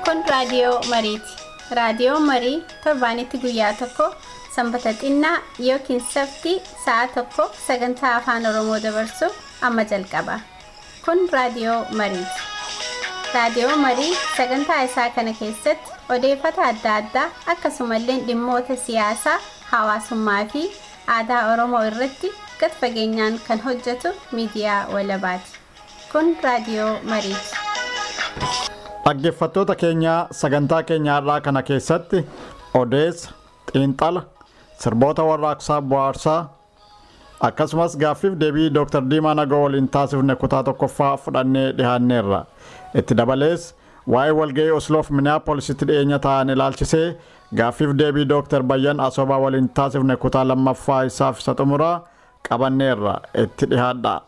Kun Radio Mariiti. Radio Marii torbaanitti guyyaa tokko sanbata xinnaa yookiin sabtii sa'a tokko sagantaa afaan Oromoo dabarsu amma jalqaba. Kun Radio Mariiti. Radio Marii sagantaa isaa kana keessatti odeeffannoo adda addaa akkasumallee dhimmoota siyaasaa, hawaasummaa fi aadaa Oromoo irratti gad fageenyaan kan hojjetu miidiyaa walabaati. Kun Radio Mariiti. Dhaggeeffattoota keenya sagantaa keenya irraa kana keessatti Odeessa, xiinxala, sirboota warraaqsaa bu'aarsaa akkasumas gaaffiif deebii Dr.Diimaa Nogoo waliin taasifne kutaa tokkoffaa fudhannee dhihaanneerra. Itti dabalees waa'ee walga'ii Osloof Minneapoolisitti dhiyeenya ta'an ilaalchisee gaaffiif deebii Dr.Bayyan Asoba waliin taasifne kutaa lammaffaa isaaf isa xumuraa qabanneerra. Itti dhihaadhaa.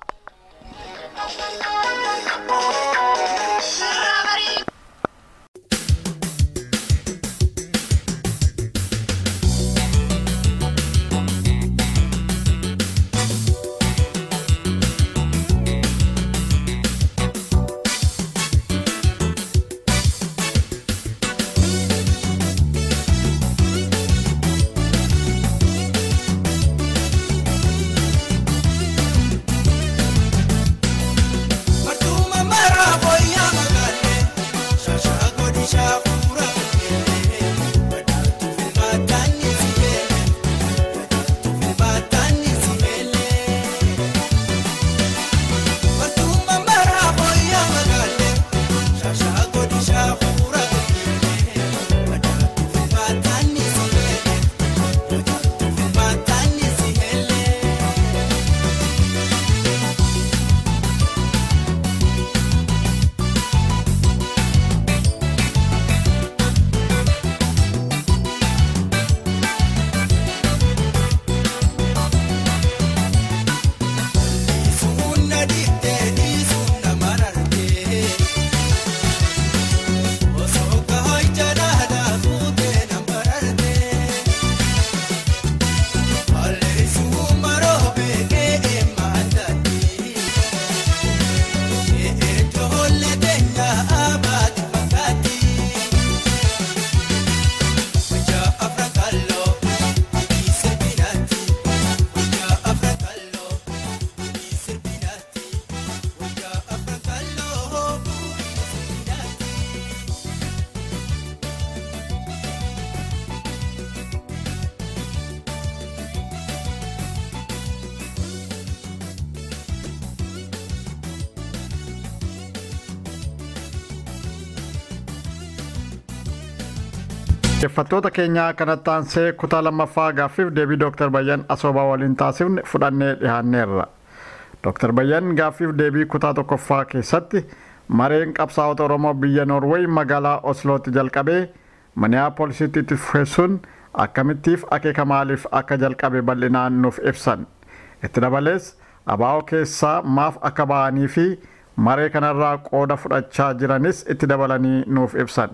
Dhaggeeffattoota keenya kanatti aansee kutaa lammaffaa gaaffiif deebii Dr.Bayyan Asoba waliin taasifne fudhannee dhihaanneerra. Dr.Bayyan gaaffiif deebii kutaa tokkoffaa keessatti mareen qabsaa'ota Oromoo biyya Noorweey magaalaa Oslootti jalqabee Minneapoolisitti itti fufeessuun akkamittiif akeeka maaliif akka jalqabe bal'inaan nuuf ibsan. Itti dabalees abaa'oo keessaa maaf akka ba'anii fi maree kanarraa qooda fudhachaa jiranis itti dabalanii nuuf ibsan.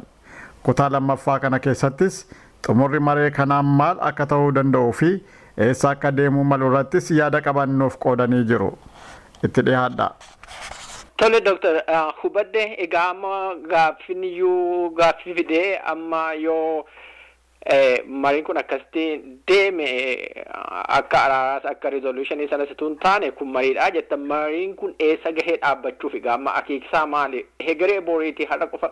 Kutaa lammaffaa kana keessattis xumurri maree kanaan maal akka ta'uu danda'uu fi eessa akka deemuu malu irrattis yaada qaban nuuf qoodanii jiru. Itti dhihaadhaa. Tole Dr. Hubadde egaa amma gaaffii fidee amma yoo mariin kun akkasitti deeme akka araaraas akka resolutionii sana situun taane kun mariidhaa jettan mariin kun eessa gahee dhaabbachuuf egaa amma akeekisaa maali? Hegeree boriitii har'a qofa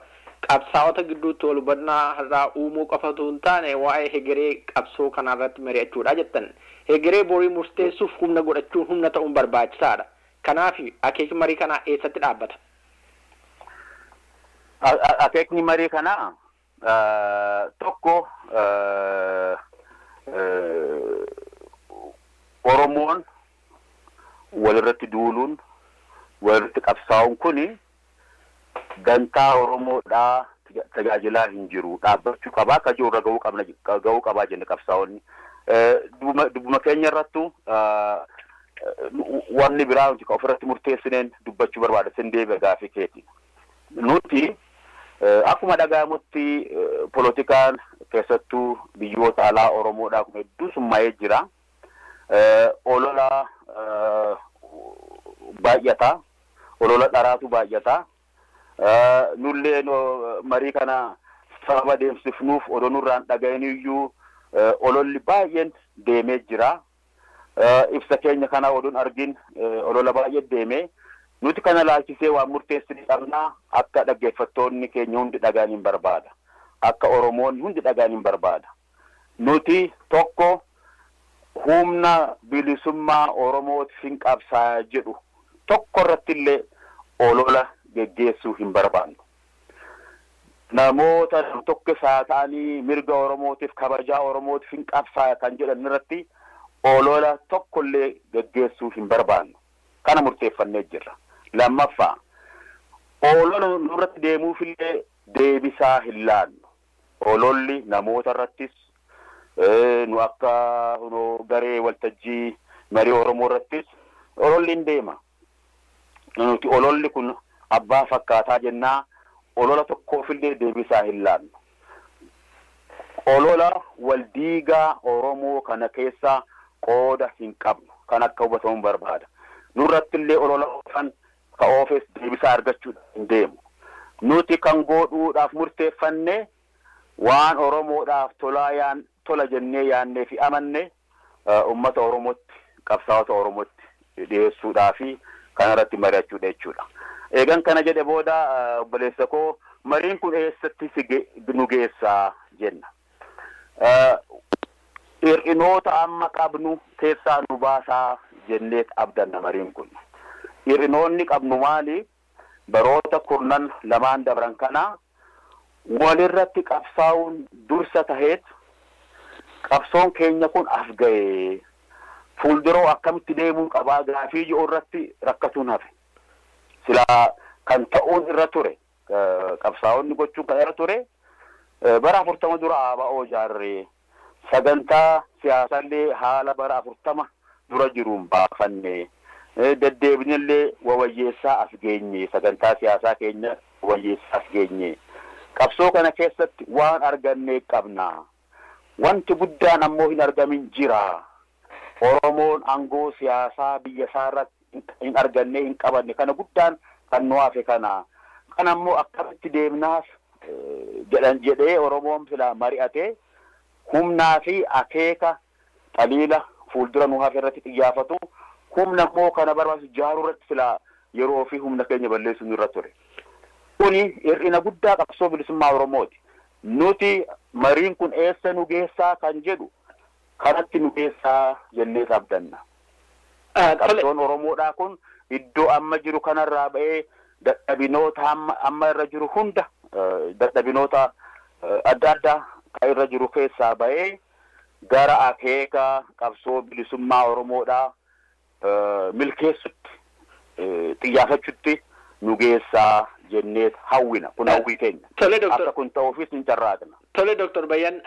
qabsaa'ota gidduutti wal hubannaa har'aa uumuu qofatu hin taane waa'ee hegeree qabsoo kanarratti mari'achuudha jettan. Hegeree borii murteessuuf humna godhachuun humna ta'uun barbaachisaadha. Kanaaf akeekni marii kanaa eessatti dhaabbata? Akeekni marii kanaa tokko Oromoon walirratti duuluun walirratti qabsaa'uun kuni gantaa Oromoodhaa tajaajilaa hin jiru dhaabbachuu qabaa akka jiru irra gahuu qabaa jenne qabsaa'onni dubbuma keenya irrattu wanni biraa nuti ofirratti murteessineen dubbachuu barbaada sin deebi'a gaafii keeti nuti akkuma dhaga'amutti polotikaan keessattuu biyyoota alaa Oromoodhaa kun hedduu summaa'ee jira olola baay'ata olola dharaatu baay'ata nullee marii kana sababa deemsifnuuf odonurraan dhaga'aniyyuu ololli baay'een deemee jira. Ibsa keenya kana odon argin olola baay'ee deemee nuti kana laalchisee waan murteessanii qabnaa akka dhaggeeffattoonni keenya hundi dhaga'an hin barbaada. Akka Oromoonni hundi dhaga'an hin barbaada. Nuti tokko humna bilisummaa Oromootiif hin qabsaa jedhu tokko irratti illee olola geggeessuu hin barbaannu. Namoota tokko isaa ta'anii mirga Oromootiif kabajaa Oromootiif hin qabsaa kan jedhan irratti olola tokko illee geggeessuu hin barbaannu. Kana murteeffannee jirra. Lammaffaa olola nurratti deemuuf illee deebisaa hin laannu. Ololli namoota irrattis nu akka garee waltajjii marii Oromoo irrattis ololli hin deema. Nuti ololli kun abbaa fakkaataa jennaa olola tokkoof illee deebisaa hin laannu. Olola waldiigaa Oromoo kana keessaa qooda hin qabnu. Kan akka hubatamu barbaada. Nurratti illee olola kan ka'oofis deebisaa argachuudha hin deemu. Nuti kan godhuudhaaf murteeffannee waan Oromoodhaaf tola jennee yaannee fi amanne ummata Oromootti qabsaa'ota Oromootti dhiyeessuudhaa fi kan irratti mari'achuudha jechuudha. Eegan kana jedhe booda obboleessa koo mariin kun eessatti nu geessaa jenna. Hir'inoota amma qabnu keessaa nu baasaa jennee abdanna mariin kun. Hir'inoonni qabnu maali? Baroota kurnan lamaan dabran kana walirratti qabsaa'uun dursa taheet qabsoon keenya kun as ga'e. Fuulduroo akkamitti deemuu qabaa gaafii ji'oo irratti rakkatuun hafe. Silaa kan ta'uun irra ture. Qabsaa'onni gochuun kan irra ture. Bara 40 dura ABO jaarree sagantaa siyaasallee haala bara 40 dura jiruun baafanne. Deddeebinillee wawayyeessaa as geenye. Sagantaa siyaasaa keenya wawayyeessaa as geenye. Qabsoo kana keessatti waan argannee qabna. Wanti guddaan ammoo hin argamin jira. Oromoon aangoo siyaasaa biyya isaa irratti hin arganne hin qabanne kana guddaan kan nu hafe kana. Kan ammoo akkamitti deemnaaf jedhee Oromoon silaa mari'ate humnaa fi akeeka xaliila fuuldura nu hafe irratti xiyyaafatu humna ammoo kana barbaachisu jaaruu irratti silaa yeroo fi humna keenya balleessuu irra ture. Kuni hir'ina guddaa qabsoo bilisummaa Oromooti. Nuti mariin kun eessa nu geessaa kan jedhu kanatti nu geessaa jennee abdanna. Qabsoon Oromoodhaa kun iddoo amma jiru kanarraa ba'ee dadhabinoota amma irra jiru hunda dadhabinoota adda addaa kan irra jiru keessaa ba'ee gara akeeka qabsoo bilisummaa Oromoodhaa milkeessutti xiyyaafachutti nu geessaa jennee hawwina. Kun hawwii keenya. Akka kun ta'uufis hin carraaqna. Tole Dr.Bayyan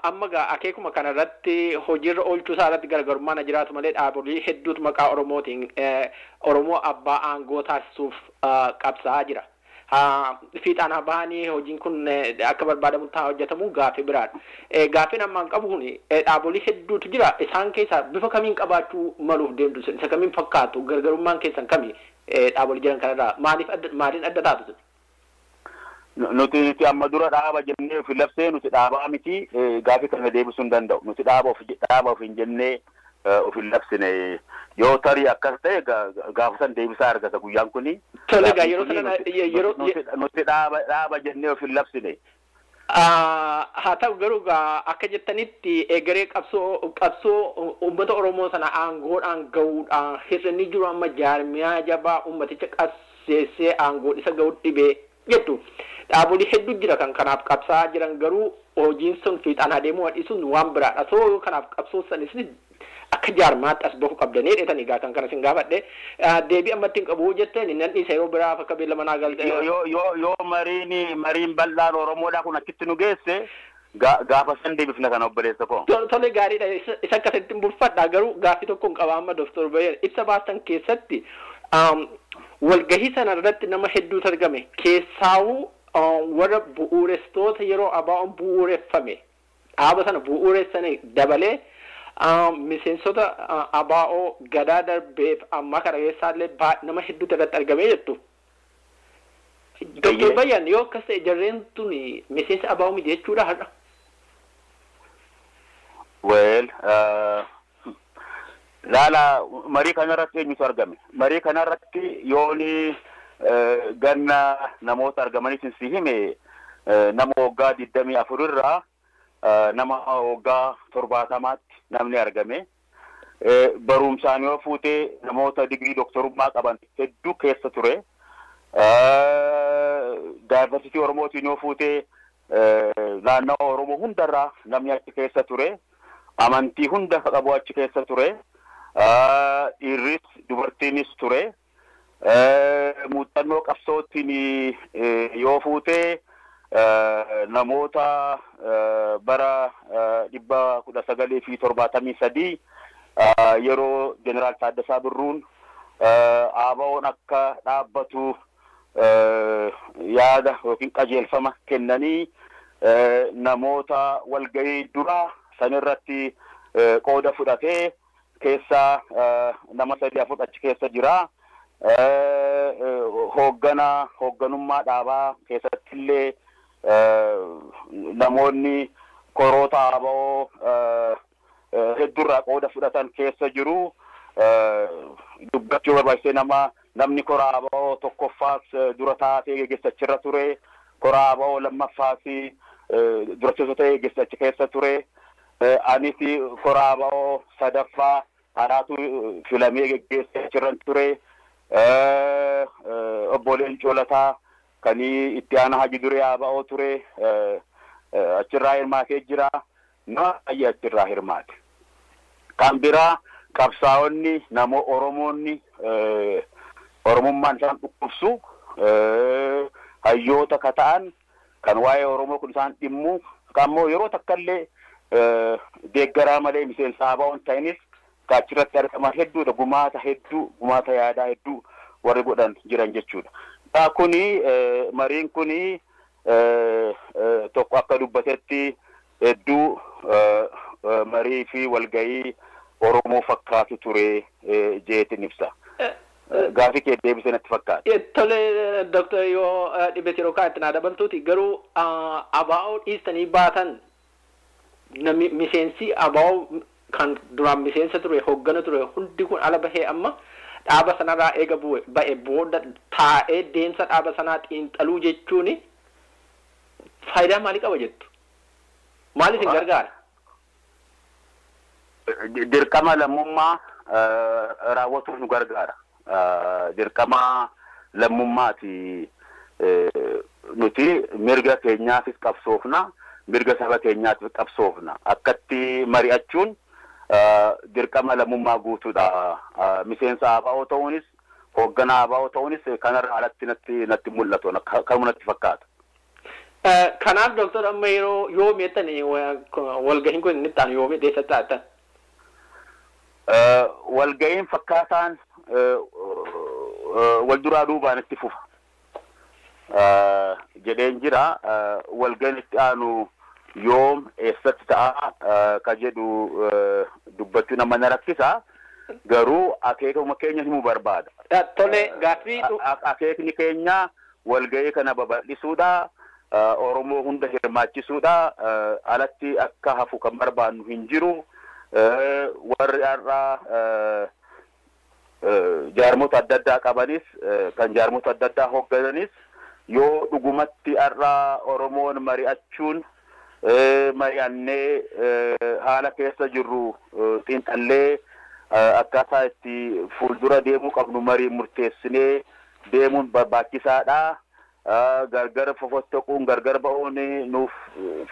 amma akeekuma kanarratti hojiirra oolchuu isaa irratti garaagarummaan jiraatu malee dhaabolee hedduutu maqaa Oromootiin Oromoo abbaa aangoo taasisuuf qabsaa'aa jira. Fiixaan bahanii hojiin kun akka barbaadamu ta'aa hojjetamu gaaffii biraadha. Gaaffiin ammaan qabu kun dhaabolee hedduutu jira. Isaan keessaa bifa kamiin qabaachuu maluuf deemtu isa kamiin fakkaatu garaagarummaan keessan kami dhaabolee jiran kanarraa maaliin adda taatu? Nuti amma dura jennee of labsee nuti dhaabaa miti gaaffii kana deebisuu hin danda'u. Nuti dhaaba of hin jennee of labsine yoo tarii akkas ta'e gaafa san deebisaa argata guyyaan kuni. Tole egaa yeroo nuti dhaaba jennee of labsine. Haa ta'u garuu akka jettanitti egeree qabsoo uummata Oromoo sana aangoodhaan ga'uudhaan hir'inni jiru amma jaarmiyaa jabaa uummaticha qabseessee aangoo isa ga'uu dhibee jettu. Dhaabolee hedduu jira kan kanaaf qabsaa jiran garuu hojiin sun fiixaan adeemuu dhiisuun waan biraadha. Soo kanaaf qabsoo sanis akka jaarmaatti as bahu qabdanii dheetanii kan kana sin gaafadhe deebii ammatti hin qabu jetteen nan dhiisa yeroo biraaf akka beellama naa galte. Yoo mariin bal'aan Oromoodhaa kun akkitti nu geesse gaafa san deebifna kana obboleessa koo. Tole gaariidha isa akkasitti bulfadha garuu gaaffii tokko hin qaba amma Dr.Bayyan ibsa baasan keessatti walgahii sana irratti nama hedduutu argame keessaawuu warra bu'uurestoota yeroo ABO'n bu'uureffame dhaaba sana bu'uuressanii dabalee miseensota ABO gadaa darbeef amma kana keessaallee nama hedduutu irratti argamee jettu. Dr.Bayyan yoo akkas ta'e jarreen tuni miseensa abaa'uu miti jechuudha har'a. Well, laala marii kanarratti eenyutu argame? Marii kanarratti yooni ganna namoota argamaniitiin si hime nama waggaa 24 irraa nama waggaa 70tti namni argame. Barumsaan yoo fuutee namoota digrii doktorummaa qaban hedduu keessa ture. Diversity Oromootiin yoo fuutee naannawaa Oromoo hundarraa namni achi keessa ture. Amantii hunda qabu achi keessa ture. Dhiirris dubartiinis ture. Muuxannoo qabsootiin yoo fuutee namoota bara 1973 yeroo Jeneraal Taaddasaa Birruun ABO'n akka dhaabbatu yaada yookiin qajeelfama kennanii namoota walgahii duraa sanirratti qooda fudhatee keessa nama 3-4 achi keessa jira. Hoogganummaa dhaabaa keessatti illee namoonni koroota ABO heddurraa qooda fudhatan keessa jiru. Dubbachuu barbaachise namni kora ABO tokkoffaas dura taatee geggeessachirra ture. Kora ABO lammaffaas dura geggeessachi keessa ture. Anis kora ABO sadaffaa haraatu filamee geggeessachirra ture. Obboleen Coolataa kanii itti aanaa Haji Duree ABO ture. Achirraa hirmaatee jira. Nama ayya achirraa hirmaate. Kan biraa qabsaa'onni nama Oromoonni Oromummaan isaan dhukkubsu hayyoota ka ta'an kan waa'ee Oromoo kun isaan dhimmu kammoo yeroo takkallee deeggaraa malee miseensa ABO'n ta'inis kaachirratti argaman hedduudha. Gumaata yaadaa hedduu warri godhan jiran jechuudha. Kuni mariin kuni tokko akka dubbatetti hedduu marii fi walgahii Oromoo fakkaatu ture jeetin ibsa. Gaaffii kee deebisee natti fakkaata. Tole Dr. yoo dhibee yeroo kaa'atti naa dabaltuuti garuu ABO dhiistanii baatan namni miseensi ABO kan duraan miseensa ture hooggana ture hundi kun ala bahee amma dhaaba sanarraa eega ba'e booda taa'ee deemsa dhaaba sanaa xiinxaluu jechuun faayidaa maalii qaba jettu? Maaliif isin gargaara? Dirqama lammummaa raawwatuuf nu gargaara. Dirqama lammummaati nuti mirga keenyaafis qabsoofna, mirga saba keenyaafis qabsoofna. Akkatti mari'achuun dirqama lammummaa guutuudha. Miseensa ABO ta'uunis hoogganaa ABO ta'uunis kanarraa alatti natti mul'atu kanuma natti fakkaata. Kanaaf Dr. amma yeroo yoo meettani walgahiin kun inni ta'an yoo meedeessa taatan? Walgahiin fakkaataan wal duraa duubaan itti fufa. Jedheen jira walgahiin itti aanu yoom eessatti ta'a ka jedhu dubbachuu nama na rakkisa. Garuu akeekuma keenya himuu barbaada. Tole gaaffii akeekni keenya walgahii kana babal'isuudha. Oromoo hunda hirmaachisuudha. Alatti akka hafu kan barbaannu hin jiru. Warri har'a jaarmota adda addaa qabanis kan jaarmota adda addaa hooggananis yoo dhugumatti har'a Oromoon mari'achuun mari'annee haala keessa jirru xiinxallee akkaataa itti fuuldura deemuu qabnu marii murteessinee deemuun barbaachisaadha. Gargar fofottoquun gargar ba'uun nuuf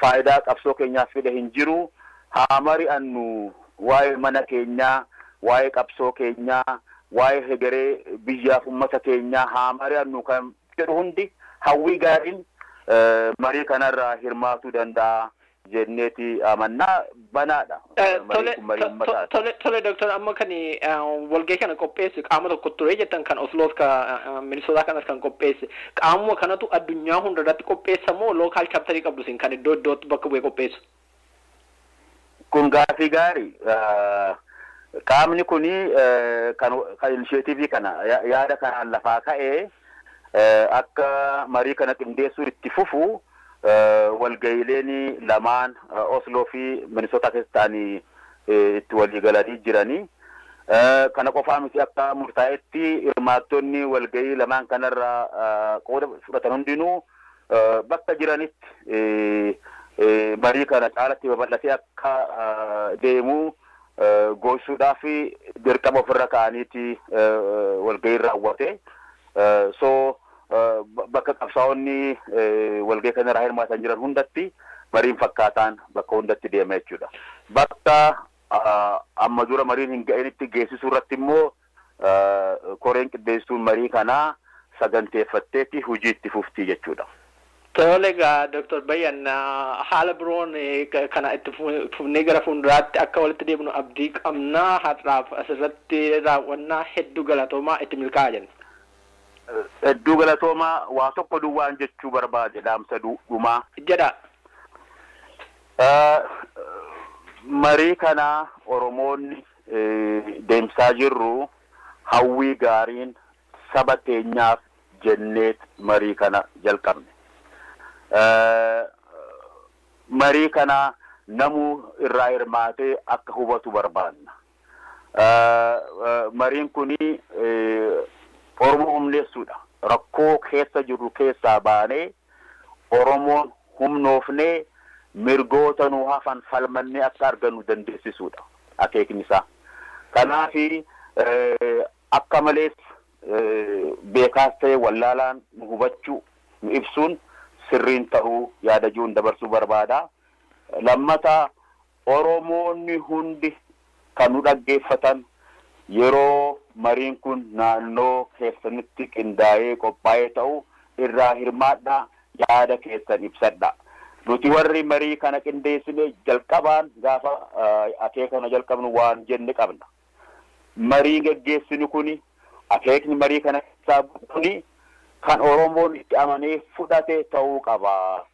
faayidaa qabsoo keenyaaf fide hin jiru. Haa mari'annu waa'ee mana keenyaa, waa'ee qabsoo keenyaa, waa'ee hegeree biyyaaf uummata keenyaa haa mari'annu kan jedhu hundi hawwii gaariin marii kanarraa hirmaatuu danda'a jenneeti amannaa banaadha. Tole Dr. amma kan walgahii kana qopheesse qaama tokko ture jettan kan Osloof ka Minisootaa kanas kan qopheesse qaamuma kanatu addunyaa hunda irratti qopheessa moo lookaal chaaptarii qabdu isin kan iddoo iddootti bakka bu'ee qopheessu? Kun gaaffii gaarii. Qaamni kuni kan initiatiivii kana yaada kanaan lafaa ka'ee akka marii kana qindeessuu itti fufu walga'iileen lamaan Osloo fi Minnesota keessatti itti walii galanii jiranii. Kana qofaa miti akka murtaa'etti hirmaattonni walga'ii lamaan kanarraa qooda fudhatan hundinuu bakka jiranitti marii kana caalatti babal'atee akka deemuu gochuudhaaf dirqama ofirra ka'aniiti walga'ii raawwate. So bakka qabsaa'onni walga'ii kanarraa hirmaatan jiran hundatti mariin fakkaataan bakka hundatti deema jechuudha. Bakka amma dura mariin hin ga'initti geessisuu irratti immoo koreen qindeessuun marii kanaa saganteeffatteetti hojii itti fuftii jechuudha. Tolega Dr.Bayyan haala biroon kana itti fufnee gara fuulduraatti akka walitti deemnu abdii qabnaa har'aaf asirratti raawwannaa hedduu galatoomaa itti milkaa'aa jenna. Hedduu galatoomaa waa tokko duwwaan jechuu barbaade dhaamsa dhumaa jedha. Marii kana Oromoonni deemsaa jirru hawwii gaariin saba teenyaaf jenneet marii kana jalqabne. Marii kana namuu irraa hirmaatee akka hubatu barbaanna. Mariin kuni Oromoo humneessuudha. Rakkoo keessa jirru keessaa baanee Oromoon humnoofnee mirgoota nu hafan falmannee akka argannu dandeessisuudha akeekni isaa. Kanaaf akka malees beekaas ta'e wallaalaan nu hubachuu nu ibsuun sirriin ta'uu yaada jiruun dabarsuu barbaada. Lammata Oromoonni hundi kan nu dhaggeeffatan yeroo mariin kun naannoo keessanitti qindaa'ee qophaa'ee ta'u irraa hirmaadhaa yaada keessan ibsadha. Nuti warri marii kana qindeessine jalqabaan gaafa akeekana jalqabnu waan jenne qabna. Marii geggeessinu kuni akeekni marii kana keessaa kuni kan Oromoon itti amanee fudhate ta'uu qaba.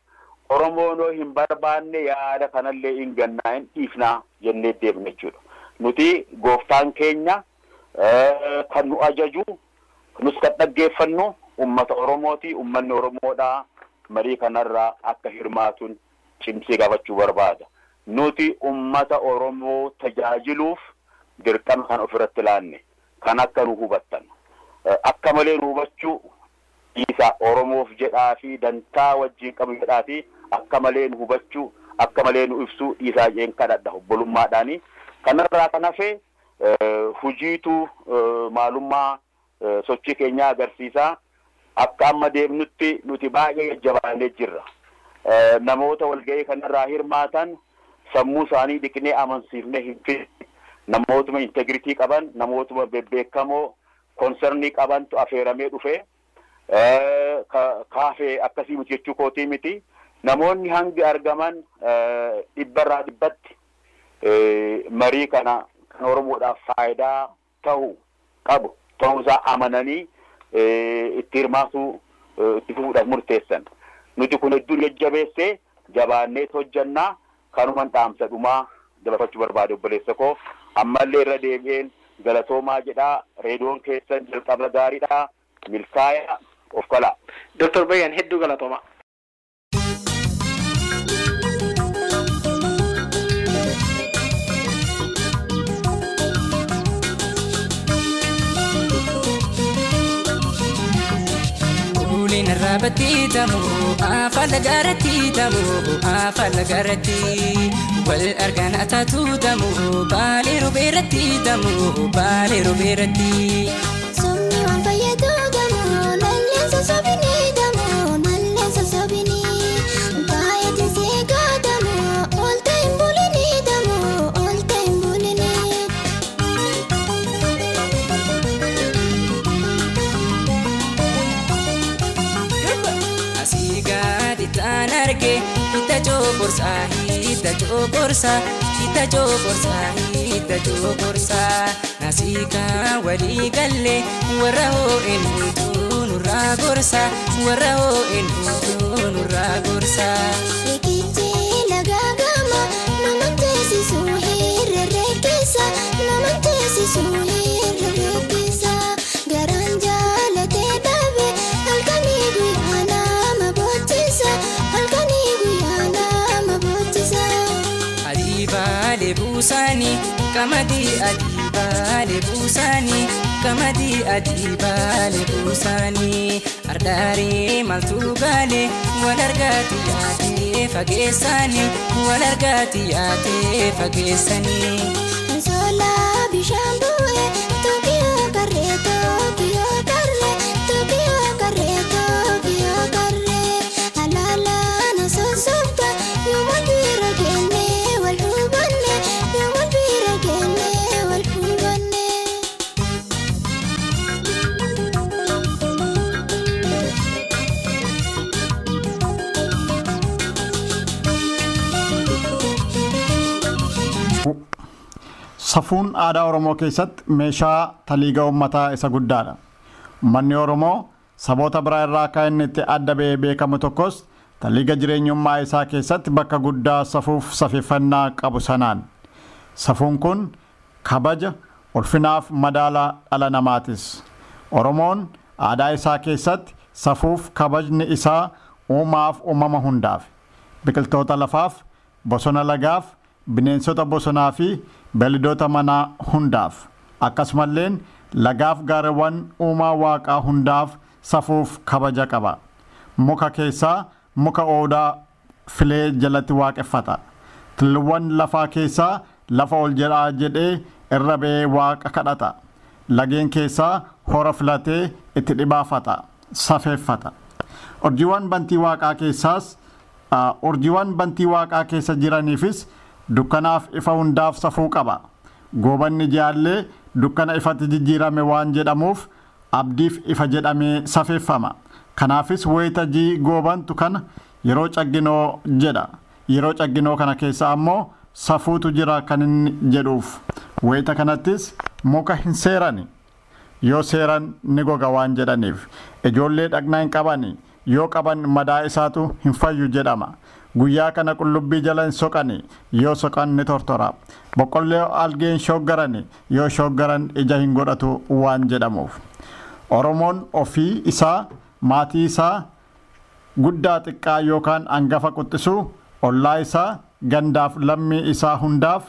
Oromoon hin barbaanne yaada kanallee hin gannaa hin dhiifnaa jennee deemne jechuudha. Nuti gooftaan keenya kan nu ajaju nus kan dhaggeeffannu ummata Oromooti. Ummanni Oromoodhaa marii kanarraa akka hirmaatuun cimsee gaafachuu barbaada. Nuti ummata Oromoo tajaajiluuf dirqama kan ofirratti laanne kan akka nu hubattan akka malee nu hubachuu isa Oromoof jedhaa fi dantaa wajjin qabu jedhaa fi akka malee nu hubachuu akka malee nu ibsuu isaa jeen kadhadha obbolummaadhaani. Kanarraa kan hafe hujiitu maalummaa sochii keenyaa agarsiisaa. Akka amma deemnutti nuti baay'ee jajjabaannee jirra. Namoota walga'ii kanarraa hirmaatan sammuu isaanii dhiqnee amansiifnee hin fidne. Namootuma integritii qaban, namootuma bebbeekamoo konsernii qabantu affeeramee dhufe. Kaafee akkasii miti jechuu kootii miti. Namoonni hangi argaman dhibbarraa dhibbatti marii kana kan Oromoodhaaf faayidaa ta'uu qabu ta'uusaa amananii itti hirmaatu itti fufuudhaaf murteessan. Nuti kun hedduu jajjabeessee jabaannee hojjannaa kanuman dhaamsa dhumaa dabarfachuu barbaade obboleessa koo. Ammallee irra deebi'een galatoomaa jedhaa. Reediyoon keessan jalqaba gaariidhaa. Milkaa'aa of kalaa. Dr.Bayyan hedduu galatoomaa. Narrabati tamu, afala garati tamu, afala garati. Wal argana tatu tamu, bali ruberati tamu, bali ruberati. Somni wan fayyadu tamu, nallensa sobini tamu, nallensa sobini. Baayati seega tamu, olta imbulini tamu, olta imbulini. Tanarge kita jokorsa kita jokorsa nasika wali galle waraho entu nurra gorsa Ekiti lagagama namante sisuhir rekesa namante sisuhir rekesa garanja late dabe alka buusanii qamadii adii baale buusanii qamadii adii baale buusanii ardaarii maltuu gaale wal argaati yaatee fageessanii wal argaati yaatee fageessanii. Sola bishaan bu'ee Tokiyoo garee Tokiyoo garee Tokiyoo garee Tokiyoo garee alaalaan asoosota yooma bira kennee wal hubanne yooma bira kennee wal hubanne. Safuun aadaa Oromoo keessatti meeshaa taliiga uummataa isa guddaadha. Uummanni Oromoo saboota biraa irraa akka inni itti adda ba'ee beekamu tokkos taliiga jireenyummaa isaa keessatti bakka guddaa safuuf safeeffannaa qabu sanaan. Safuun kun kabaja ulfinaaf madaala dhala namaatis. Oromoon aadaa isaa keessatti safuuf kabajni isaa uumaaf uumama hundaaf, biqiltoota lafaaf, bosona lagaaf, bineensota bosonaa fi beeyladoota manaa hundaaf akkasumallee lagaaf gaarreewwan uumaa waaqaa hundaaf safuuf kabaja qaba. Muka keessaa muka odaa filee jalatti waaqeffata. Tulluuwwan lafaa keessaa lafa ol jedhaa jedhee irra ba'ee waaqa kadhata. Lageen keessaa hora filatee itti dhibaafata, safeeffata. Urjiiwwan bantii waaqaa keessaas urjiiwwan bantii waaqaa keessa jiraniifis dukkanaaf ifa hundaaf safuu qaba. Goobanni jaallee dukkana ifatti jijjiirame waan jedhamuuf abdiif ifa jedhamee safeeffama. Kanaafis wayita jii goobantu kana yeroo cagginoo jedha. Yeroo cagginoo kana keessa ammoo safuutu jira kan inni jedhuuf. Wayita kanattis muka hin seerani. Yoo seeran ni goga waan jedhaniif. Ijoollee dhaqna hin qabani. Yoo qaban madaa isaatu hin fayyu jedhama. Guyyaa kana qullubbii jala hin soqani. Yoo soqan ni tortora. Boqqollee algeen shoggarani. Yoo shoggaran ija hin godhatu waan jedhamuuf. Oromoon ofii isaa maatii isaa guddaa xiqqaa yookaan hangafa quxxisuu ollaa isaa gandaaf lammii isaa hundaaf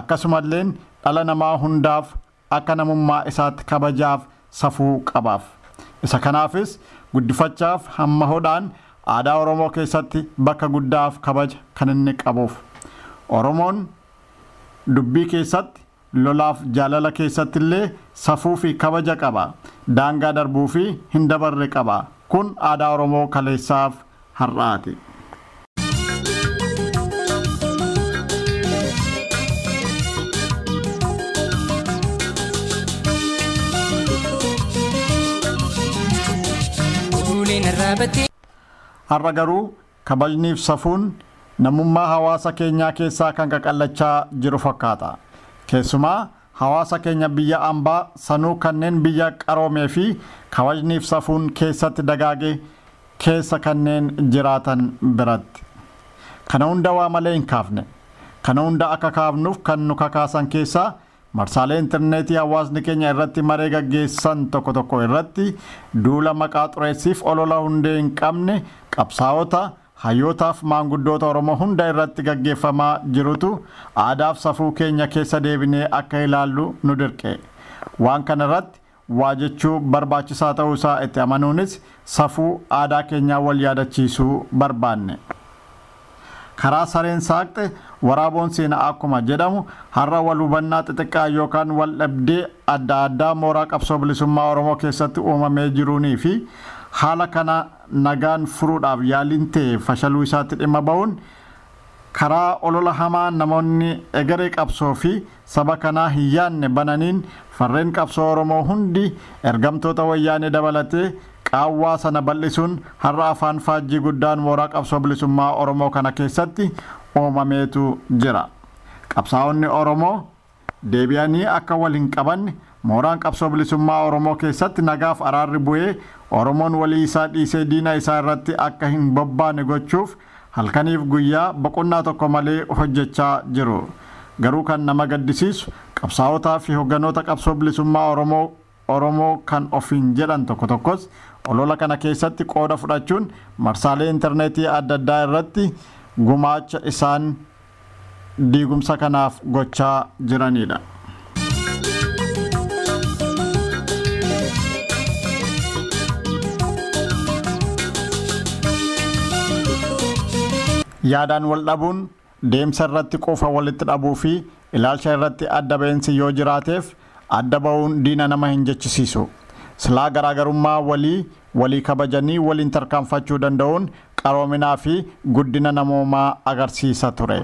akkasumallee dhala namaa hundaaf akka namummaa isaatti kabajaaf safuu qabaaf. Isa kanaafis guddifachaaf hamma hodhaan aadaa Oromoo keessatti bakka guddaaf kabaja kan inni qabuuf. Oromoon dubbii keessatti lolaaf jaalala keessatti illee safuu fi kabaja qaba. Daangaa darbuu fi hin dabarre qaba. Kun aadaa Oromoo kaleessaaf har'aati. Har'a garuu kabajniif safuun namummaa hawaasa keenyaa keessaa kan qaqallachaa jiru fakkaata. Keessumaa hawaasa keenya biyya ambaa sanuu kanneen biyya qaroomee fi kabajniif safuun keessatti dagaage keessa kanneen jiraatan biratti. Kana hunda waa malee hin kaafne. Kana hunda akka kaafnuuf kan nu kakaasan keessaa marsaalee intarneetii hawaasni keenya irratti maree gaggeessan tokko tokko irratti duula maqaa xureessiif olola hundee hin qabne qabsaa'ota hayyootaaf maanguddoota Oromoo hunda irratti gaggeeffamaa jirutu aadaaf safuu keenya keessa deebinee akka ilaallu nu dirqe. Waan kana irratti waa jechuu barbaachisaa ta'uu isaa itti amanuunis safuu aadaa keenyaa wal yaadachiisuu barbaanne. Karaa sareen saaqxe waraaboon seenaa akkuma jedhamu har'a wal hubannaa xixiqqaa yookaan wal dhabdee adda addaa mooraa qabsoo bilisummaa Oromoo keessatti uumamee jiruunii fi haala kana nagaan furuudhaaf yaaliin ta'e fashaluu isaatti dhimma ba'uun karaa olola hamaa namoonni egeree qabsoo fi saba kanaa hin yaanne bananiin farreen qabsoo Oromoo hundi ergamtoota wayyaanee dabalatee qaawwaa sana bal'isuun har'a afaan faajjii guddaan mooraa qabsoo bilisummaa Oromoo kana keessatti uumameetu jira. Qabsaa'onni Oromoo deebi'anii akka wal hin qabanne mooraan qabsoo bilisummaa Oromoo keessatti nagaaf araarri bu'ee Oromoon walii isaa dhiisee diina isaa irratti akka hin bobbaane gochuuf halkaniif guyyaa boqonnaa tokko malee hojjechaa jiru. Garuu kan nama gaddisiisu qabsaa'otaa fi hogganoota qabsoo bilisummaa Oromoo kan ofiin jedhan tokko tokkos olola kana keessatti qooda fudhachuun marsaalee intarneetii adda addaa irratti gumaacha isaan diigumsa kanaaf gochaa jiranidha. Yaadaan wal dhabuun deemsa irratti qofa walitti dhabuu fi ilaalcha irratti adda ba'insi yoo jiraateef adda ba'uun diina nama hin jechisiisu. Silaa garaagarummaa walii kabajanii waliin tarkaanfachuu danda'uun qaroominaa fi guddina namoomaa agarsiisa ture.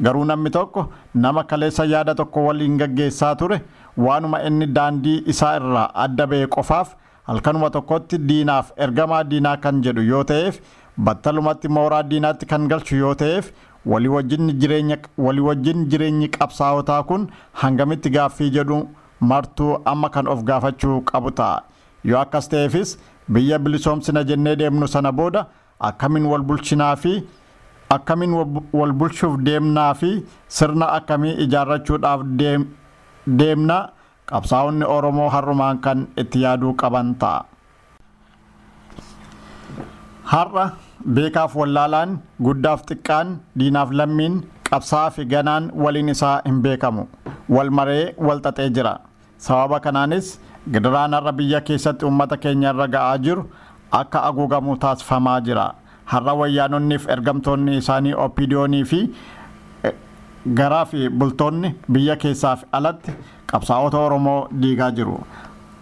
Garuu namni tokko nama kaleessa yaada tokko waliin gaggeessaa ture waanuma inni daandii isaa irraa adda ba'e qofaaf halkanuma tokkotti diinaaf ergamaa diinaa kan jedhu yoo ta'eef battalumatti mooraa diinaatti kan galchu yoo ta'eef walii wajjin jireenyi qabsaa'otaa kun hangamitti gaaffii jedhu martuu amma kan of gaafachuu qabu ta'a. Yoo akkas ta'eefis biyya bilisoomsina jennee deemnu sana booda akkamiin wal bulchinaa fi akkamiin wal bulchuuf deemnaa fi sirna akkamii ijaarrachuudhaaf deemna qabsaa'onni Oromoo har'umaan kan itti yaaduu qaban ta'a. Har'a beekaaf wallaalaan guddaaf xiqqaan diinaaf lammiin qabsaa'aa fi ganaan waliin isaa hin beekamu. Wal maree wal xaxee jira. Sababa kanaanis gidiraan har'a biyya keessatti uummata keenya irra ga'aa jiru akka haguugamu taasifamaa jira. Har'a wayyaanonniif ergamtoonni isaanii OPDO'nii fi garaa fi bultoonni biyya keessaaf alatti qabsaa'ota Oromoo diigaa jiru.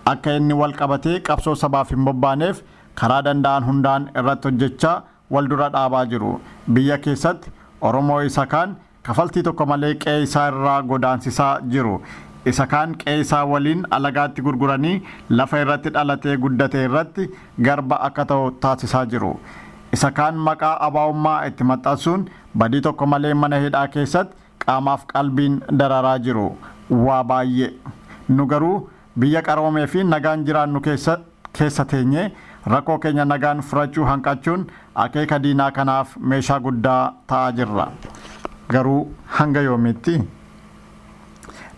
Akka inni wal qabatee qabsoo sabaaf hin bobbaaneef karaa danda'an hundaan irratti hojjechaa wal dura dhaabaa jiru. Biyya keessatti Oromoo isa kaan kafaltii tokko malee qe'ee isaa irraa godaansisaa jiru. Isa kaan qe'ee isaa waliin alagaatti gurguranii lafa irratti dhalatee guddate irratti garba akka ta'u taasisaa jiru. Isa kaan maqaa abaa'ummaa itti maxxansuun badii tokko malee mana hidhaa keessatti qaamaaf qalbiin dararaa jiru. Waa baay'ee. Nu garuu biyya qaroomee fi nagaan jiraannu keessa teenyee rakkoo keenya nagaan furachuu hanqachuun akeeka diinaa kanaaf meeshaa guddaa ta'aa jirra. Garuu hanga yoomiitti?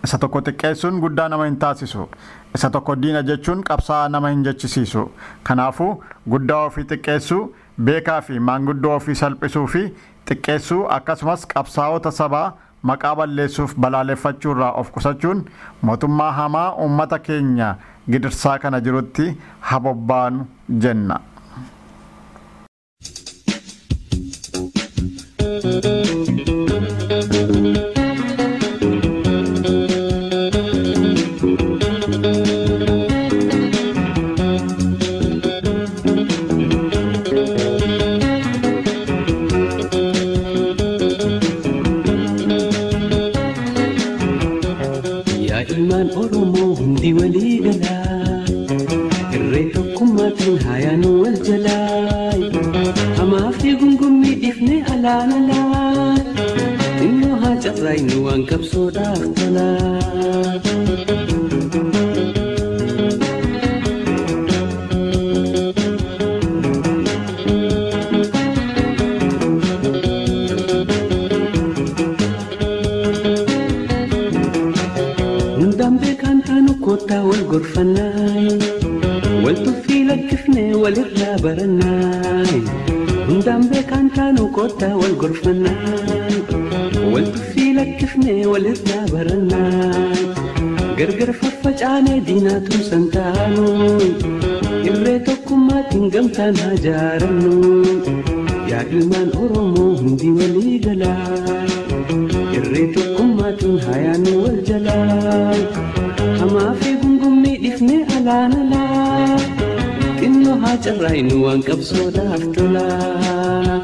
Isa tokko xiqqeessuun guddaa nama hin taasisu. Isa tokko diina jechuun qabsaa'aa nama hin jechisiisu. Kanaafuu guddaa ofii xiqqeessuu, beekaa fi maanguddoo ofii salphisuu fi xiqqeessuu akkasumas qabsaa'ota sabaa maqaa balleessuuf balaaleffachuurraa of qusachuun mootummaa hamaa uummata keenya gidirsaa kana jirutti habobbaanu jenna. Gargar faffacaanee diinaatu santaanu irree tokkummaatiin gamtaan haa jaarannu yaa ilmaan Oromoo hundi walii galaa irree tokkummaatiin haa yaannu wal jalaa hamaa fi gungummii dhifnee alaan alaa xinnoo haa carraaynu waan qabsoodhaaf tolaa.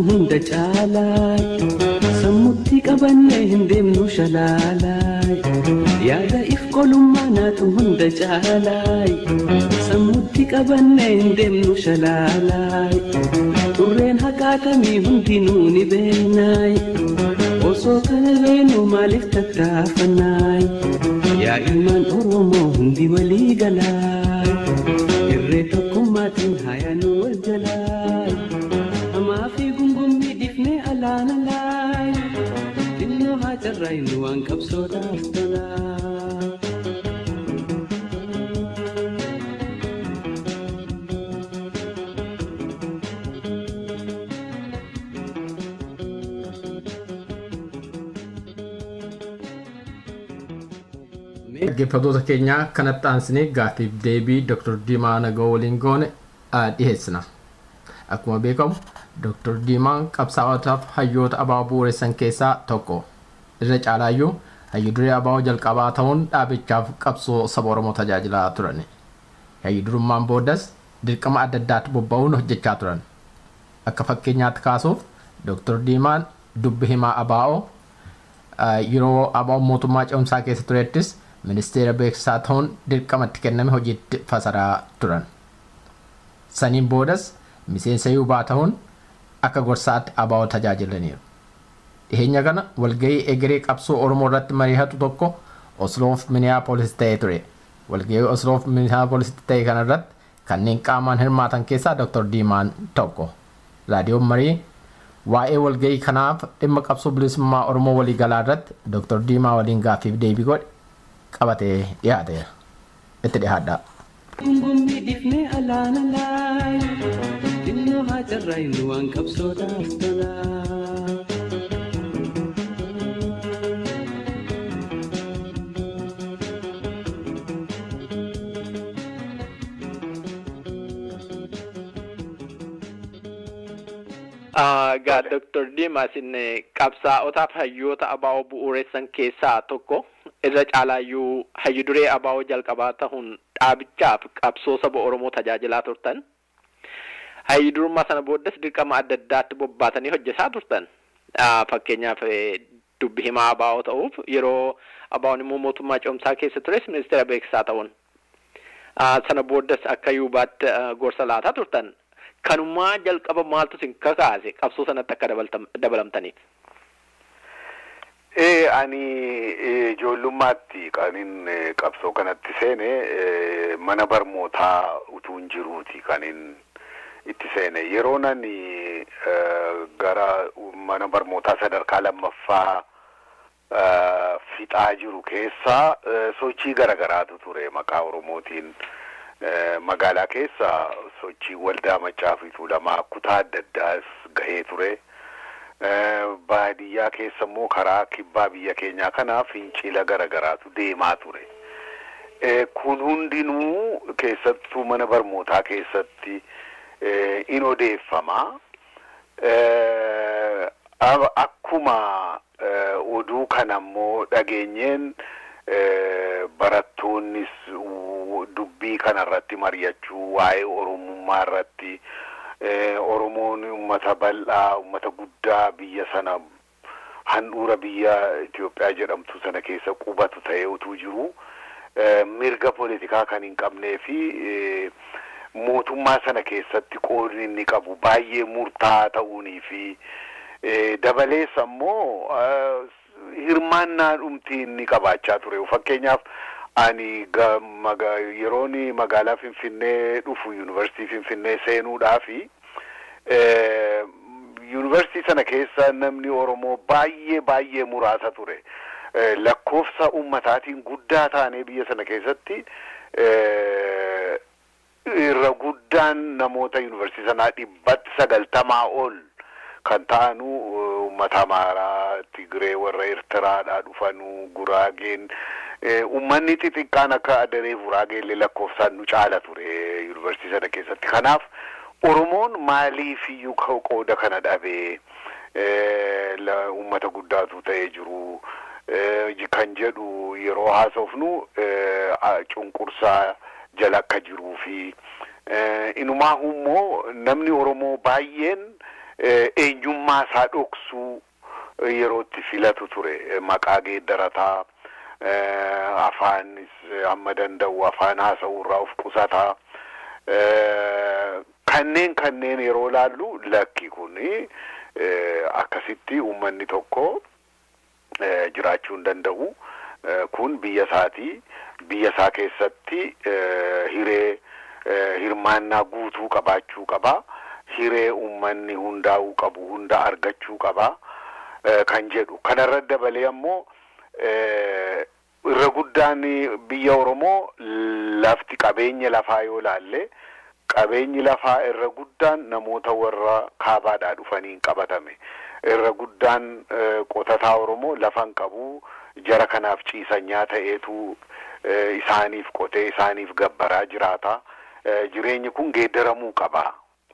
Hunda caalaa sammuutti qabannee hin deemnu shalaalaa yaada if qolummaa naatu hunda caalaa sammuutti qabannee hin deemnu shalaalaa xurreen haqaatamii hundinuu ni beeknaa osoo kana beenu maaliif tattaafannaa yaa ilmaan Oromoo hundi walii galaa irree tokkummaatiin haa yaannu wal jalaa. Maafi gungummii dhifnee alaan alaa carraayin waan qabsootaaf tolaa. Dhaggeeffattoota keenya kanatti aansinee gaaffiif deebii Dr.Diimaa Nogoo waliin goone dhiheessina. Akkuma beekamu Dr.Diimaan qabsaa'otaaf hayyoota abaaboo bu'uureessan keessaa tokko. Irra caalaayyuu hayyu duree abaaboo jalqabaa ta'uun dhaabichaaf qabsoo saba Oromoo tajaajilaa turan. Hayyu durummaan booddas dirqama adda addaatti bobba'uun hojjechaa turan. Akka fakkeenyaatti kaasuuf Dr.Diimaan dubbi himaa abaaboo yeroo abaaboo mootummaa ce'umsaa keessa turettis ministeera beeksisaa ta'uun dirqamatti kenname hojiitti fasaraa turan. Saniin boodas miseensa yuubaa ta'uun akka gorsaatti abaaboo tajaajilaniiru. Dhiheenya kana walgahii egeree qabsoo Oromoo irratti mari'atu tokko Osloof Minneapolis ta'ee ture. Walgahii Osloof Minneapolis ta'e kana irratti kanneen qaamaan hirmaatan keessaa Dr.Diimaan tokko. Raadiyoon Marii waa'ee walgahii kanaaf dhimma qabsoo bilisummaa Oromoo waliigalaa irratti Dr.Diimaa waliin gaaffiif deebii godhe qabatee dhihaateera. Itti dhihaadhaa. Gungummi dhifnee alaana laay xinnoo haa carraayin waan qabsootaaf tolaa. Gaa Dr.Diimaa sin qabsaa'otaaf hayyoota abaaboo bu'uureessan keessaa tokko. Irra caalaayyuu hayyu duree abaaboo jalqabaa ta'uun dhaabichaaf qabsoo saba Oromoo tajaajilaa turtan. Hayyu durummaa sana booddas dirqama adda addaatti bobbaatanii hojjetaa turtan. Fakkeenyaaf dubbi himaa abaaboo ta'uuf yeroo abaaboon immoo mootummaa ce'umsaa keessa tures ministeera beeksisaa ta'uun. Sana booddas akka yuubaatti gorsa laataa turtan. Kanumaa jalqaba maaltu sin kakaase qabsoo sanatti akka dabalamtaniif? Ani ijoollummaatti kanin qabsoo kanatti seene mana barnootaa utuun jiruuti kanin itti seene. Yeroon ani gara mana barnootaa sadarkaa lammaffaa fixaa jiru keessaa sochii garagaraatu ture maqaa Oromootiin. Magaalaa keessa sochii waldaa Maccaa fi Tuulamaa kutaa adda addaas gahee ture. Baadiyyaa keessa immoo karaa kibbaa biyya keenyaa kanaaf fincila garagaraatu deemaa ture. Kun hundinuu keessattuu mana barnootaa keessatti in odeeffama. Akkuma oduu kana immoo dhageenyeen barattoonnis dubbii kanarratti mari'achuu waa'ee Oromummaa irratti Oromoon uummata bal'aa uummata guddaa biyya sana handhuura biyya Itoophiyaa jedhamtu sana keessa qubatu ta'ee utuu jiru mirga politikaa kan hin qabnee fi mootummaa sana keessatti qoodni inni qabu baay'ee murtaa'aa ta'uunii fi dabalees ammoo hirmaannaa dhumtii inni qabaachaa ture. Fakkeenyaaf ani yeroon magaalaa Finfinnee dhufu yuunivarsiitii Finfinnee seenuudhaafi yuunivarsiitii sana keessa namni Oromoo baay'ee muraasa ture. Lakkoofsa ummataatiin guddaa taanee biyya sana keessatti irra guddaan namoota yuunivarsiitii sanaa 90 ol kan ta'anu uummata Amaaraa, Tigree, warra Eertiraadhaa dhufanu, Guraageen ummanni xixiqqaan akka adaree Guraageen lakkoofsaan nu caala ture yuunivarsiitii sana keessatti. Kanaaf Oromoon maaliif iyyuu qooda kana dhabee uummata guddaatu ta'ee jiru kan jedhu yeroo haasofnu cunqursaa jala akka jiruu fi inumaa immoo namni Oromoo baay'een eenyummaa isaa dhoksuu yerootti filatu ture. Maqaa geeddarataa afaanis amma danda'u afaan haasa'uurraa of qusataa kanneen yeroo laallu lakki kuni akkasitti uummanni tokko jiraachuu hin danda'u. Kun biyya isaatii biyya isaa keessatti hirmaannaa guutuu qabaachuu qaba. Hiree uummanni hundaa'uu qabu hunda argachuu qaba kan jedhu. Kanarra dabalee ammoo irra guddaan biyya Oromoo lafti qabeenya lafaa yoo laalle qabeenyi lafaa irra guddaan namoota warra kaabaadhaa dhufaniin qabatame. Irra guddaan qotataa Oromoo lafan qabu jara kanaaf ciisanyaa ta'eetu isaaniif qotee isaaniif gabbaraa jiraata. Jireenyi kun geeddaramuu qaba.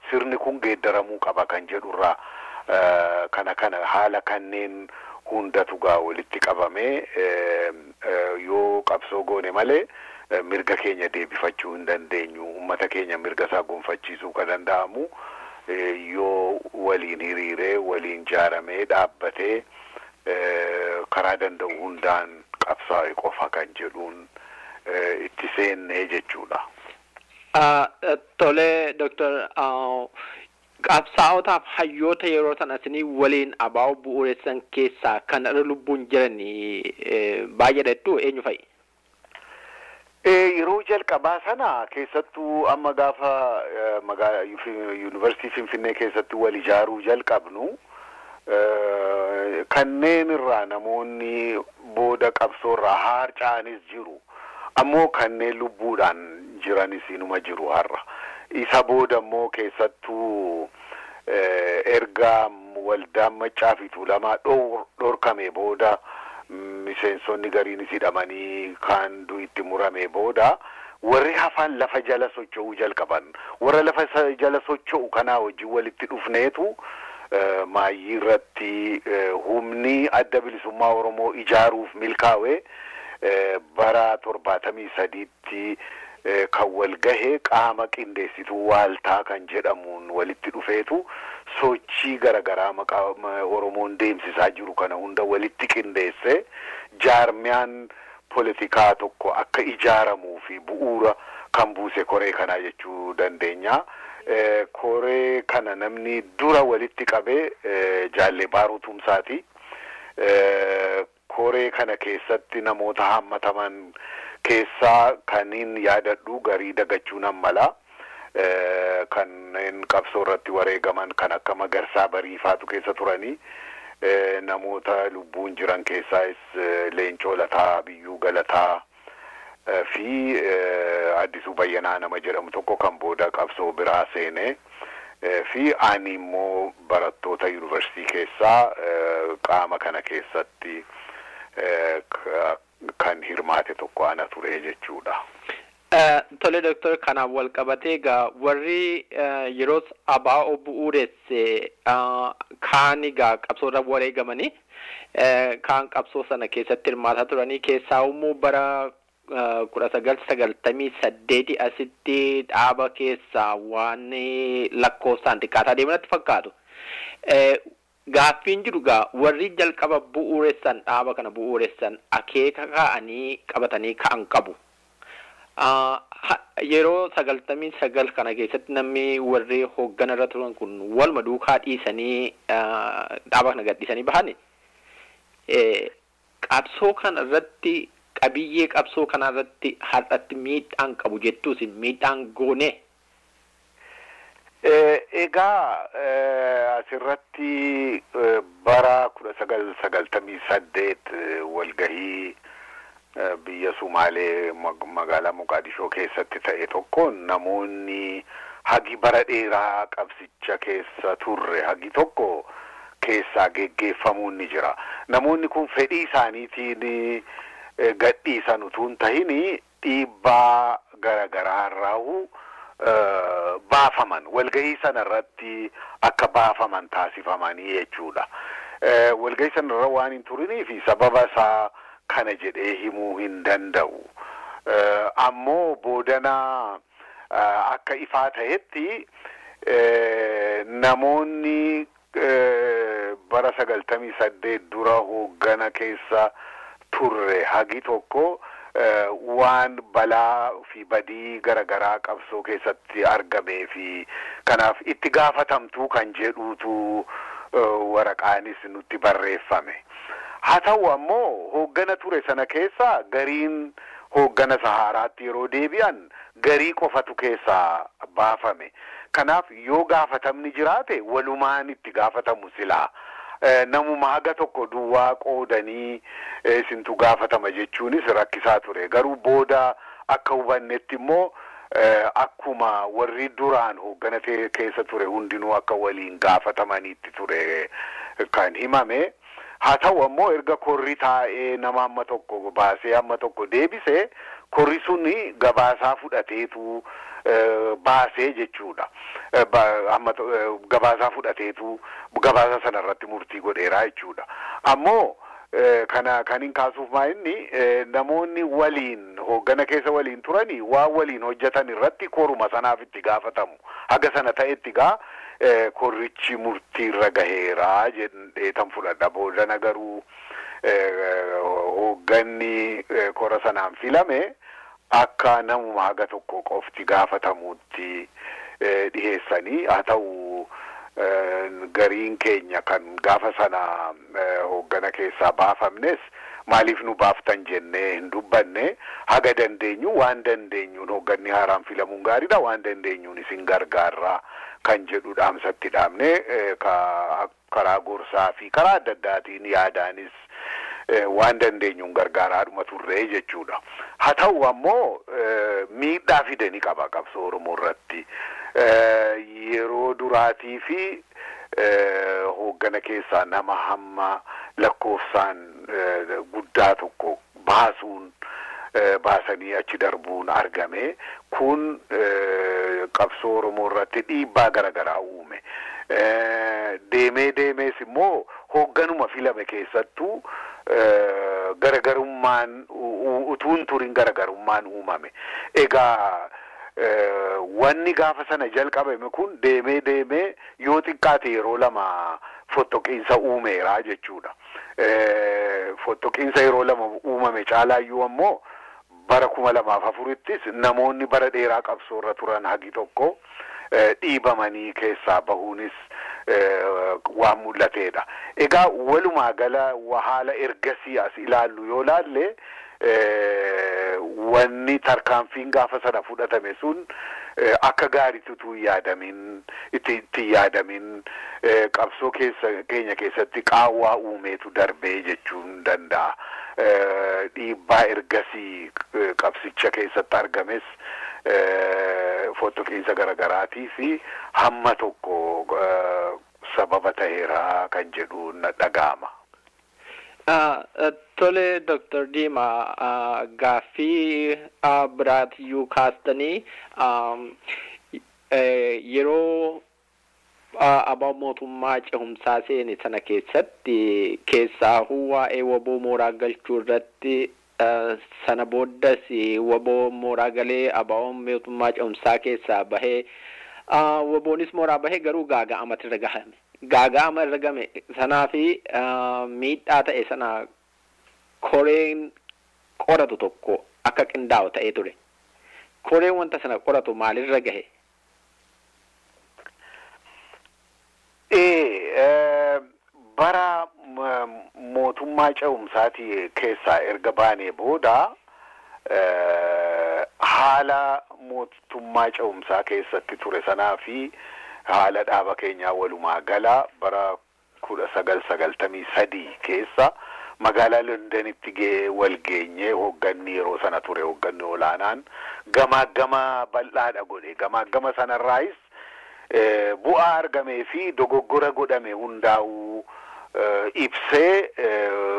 Sirni kun geeddaramuu qaba kan jedhurraa kana haala kanneen hundatu gaa walitti qabame yoo qabsoo goone malee mirga keenya deebifachuu hin dandeenyu. Uummata keenya mirga isaa gonfachiisuu kan danda'amu yoo waliin hiriiree waliin jaaramee dhaabbatee karaa danda'u hundaan qabsaa'e qofa kan jedhuun itti seennee jechuudha. Tole Dr. Qabsaa'otaaf hayyoota yeroo sanasanii waliin abaa'u bu'uureessan keessaa kan irra lubbuun jiranii baay'eedhattu eenyu fa'i? Yeroo jalqabaa sana keessattuu amma gaafa Yuunivarsiitii Finfinnee keessatti wal ijaaruu jalqabnu kanneen irraa namoonni booda qabsoorraa harca'anis jiru. Ammoo kanneen lubbuudhaan jiranis inuma jiru har'a. Isa booda immoo keessattuu erga waldaan Maccaa fi Tuulamaa dhorkame booda miseensonni gariinis hidhamanii kaan itti murame booda warri hafan lafa jala socho'uu jalqaban. Warra lafa jala socho'u kanaa wajjin walitti dhufneetu maayyii irratti humni adda bilisummaa Oromoo ijaaruuf milkaa'e bara 73tti kan wal gahee qaama qindeessituu waaltaa kan jedhamuun walitti dhufeetu sochii garagaraa maqaa Oromoon deemsisaa jiru kana hunda walitti qindeesse jaarmiyaan politikaa tokko akka ijaaramuu fi bu'uura kan buuse koree kanaa jechuu dandeenya. Koree kana namni dura walitti qabee Jaallee Baaruu Tumsaati. Koree kana keessatti namoota hammataman keessaa kaniin yaadadhu garii dagachuu nan mala. Kanneen qabsoo irratti wareegaman kan akka Magarsaa Bariifaatu keessa turanii namoota lubbuun jiran keessaas Leencoo Lataa, Biyyuu Galataa fi Addisuu Bayyanaa nama jedhamu tokko kan booda qabsoo biraa seenee fi ani immoo barattoota yuunivarsiitii keessaa qaama kana keessatti kan hirmaate tokko ana ture jechuudha. Tole Dr. Kanaaf wal qabatee egaa warri yeroo abaa'oo bu'uureesse kaan egaa qabsoorra wareegamanii kaan qabsoo sana keessatti hirmaataa turanii keessaa immoo bara 1998 asitti dhaaba keessaa waan lakkoofsaan xiqqaataa deemanatti fakkaatu. Gaaffiin jiru gaa warri jalqaba bu'uureessan dhaaba kana bu'uureessan akeeka ka'anii qabatanii ka'an qabu. Yeroo 99 kana keessatti namni warri hoogganarra turan kun walma duukaa dhiisanii dhaaba kana gadhiisanii bahani. Qabsoo kana irratti qabiyyee qabsoo kana irratti har'atti miidhaan qabu jettuus miidhaan goone. Egaa asirratti bara 1998 walgahii biyya Sumaalee magaalaa Moqaadishoo keessatti ta'e tokko namoonni hagi bara dheeraa qabsicha keessa turre hagi tokko keessaa geggeeffamuun ni jira. Namoonni kun fedhii isaaniitiin gadhiisan utuu hin tahin dhiibbaa garagaraa irraa baafaman walgahii sana irratti akka baafaman taasifamanii jechuudha. Walgahii sana irra waan hin turiniif sababa isaa kana jedhee himuu hin danda'u. Ammoo boodana akka ifaa ta'etti namoonni bara 98 dura hooggana keessa turre hagi tokko waan balaa fi badii garagaraa qabsoo keessatti argamee fi kanaaf itti gaafatamtuu kan jedhuutu waraqaanis nutti barreeffame. Haa ta'u ammoo hooggana ture sana keessa gariin hooggana Saharaatti yeroo deebi'an garii qofatu keessaa baafame. Kanaaf yoo gaafatamni jiraate walumaan itti gaafatamu silaa namuma haga tokko duwwaa qoodanii isintu gaafatama jechuunis rakkisaa ture. Garuu booda akka hubannetti immoo akkuma warri duraan hooggana keessa ture hundinuu akka waliin gaafatamaniitti ture kan himame. Haa ta'u ammoo erga korri taa'ee nama amma tokko baasee amma tokko deebisee korri suni gabaasaa fudhateetu baasee jechuudha. Gabaasaa fudhateetu gabaasa sanarratti murtii godheeraa jechuudha. Ammoo kan hin kaasuuf maa'inni namoonni waliin hooggana keessa waliin turanii waan waliin hojjetan irratti koruma sanaaf itti gaafatamu. Haga sana ta'etti gaa korrichi murtiirra gaheeraa jedheetan fudhadha. Boodana garuu hoogganni kora sanaan filame akka namuma haga tokko qofti gaafatamuutti dhiheessanii. Haa ta'u gariin keenya kan gaafa sana hooggana keessaa baafamnes maaliif nu baaftan jennee hin dubbanne. Haga dandeenyu waan dandeenyuun hoogganni haaraan filamuun gaariidha, waan dandeenyuun isin gargaarraa kan jedhu dhaamsatti dhaabne karaa gorsaa fi karaa adda addaatiin yaadaanis waan dandeenyuun gargaaraadhuma turree jechuudha. Haa ta'u ammoo miidhaa fidanii qaba qabsoo Oromoo irratti. Yeroo duraatii fi hooggana keessaa nama hamma lakkoofsaan guddaa tokko baasanii achi darbuun argame. Kun qabsoo Oromoo irratti dhiibbaa garaagaraa uume. Deemees immoo hoogganuma filame keessattuu garagarummaan utuun turin garagarummaan uumame. Egaa wanni gaafa sana jalqabame kun deemee yoo xiqqaate yeroo lama fottoqiinsa uumeeraa jechuudha. Fottoqiinsa yeroo lama uumame caalaayyuu ammoo bara 2004ttis namoonni bara dheeraa qabsoorra turan hagi tokko dhiibamanii keessaa bahuunis waan mul'ateedha. Egaa walumaa gala haala ergasii as ilaallu yoo laalle wanni tarkaanfiin gaafa sana fudhatame sun akka gaariitu itti yaadamin qabsoo keenya keessatti qaawwaa uumeetu darbee jechuun danda'a. Dhiibbaa ergasii qabsicha keessatti argames fottoqiinsa garaagaraatii fi hamma tokko sababa ta'eera kan jedhu na dhaga'ama. Tole Dr.Diimaa gaaffii biraatiyyuu kaastanii yeroo abaa mootummaa cehumsaa seene sana keessatti keessaahuu waa'ee waboo mooraa galchuu irratti sana booddas waboo mooraa galee abaa mootummaa cehumsaa keessaa bahee waboonis mooraa bahee garuu gaaga'amatti irra gahame. Gaaga'ama irra game sanaa fi miidhaa ta'e sana koreen qoratu tokko akka qindaa'u ta'ee ture. Koreen wanta sana qoratu maalirra gahe? Bara mootummaa cehumsaati keessaa erga baanee booda haala mootummaa cehumsaa keessatti ture sanaa fi haala dhaaba keenyaa walumaa gala bara 1993 keessa magaalaa Londonitti wal geenye hoogganni yeroo sana ture hoogganni olaanaan gama bal'aadha godhe. Gama sanarraayis bu'aa argamee fi dogoggora godhame hundaa'uu ibsee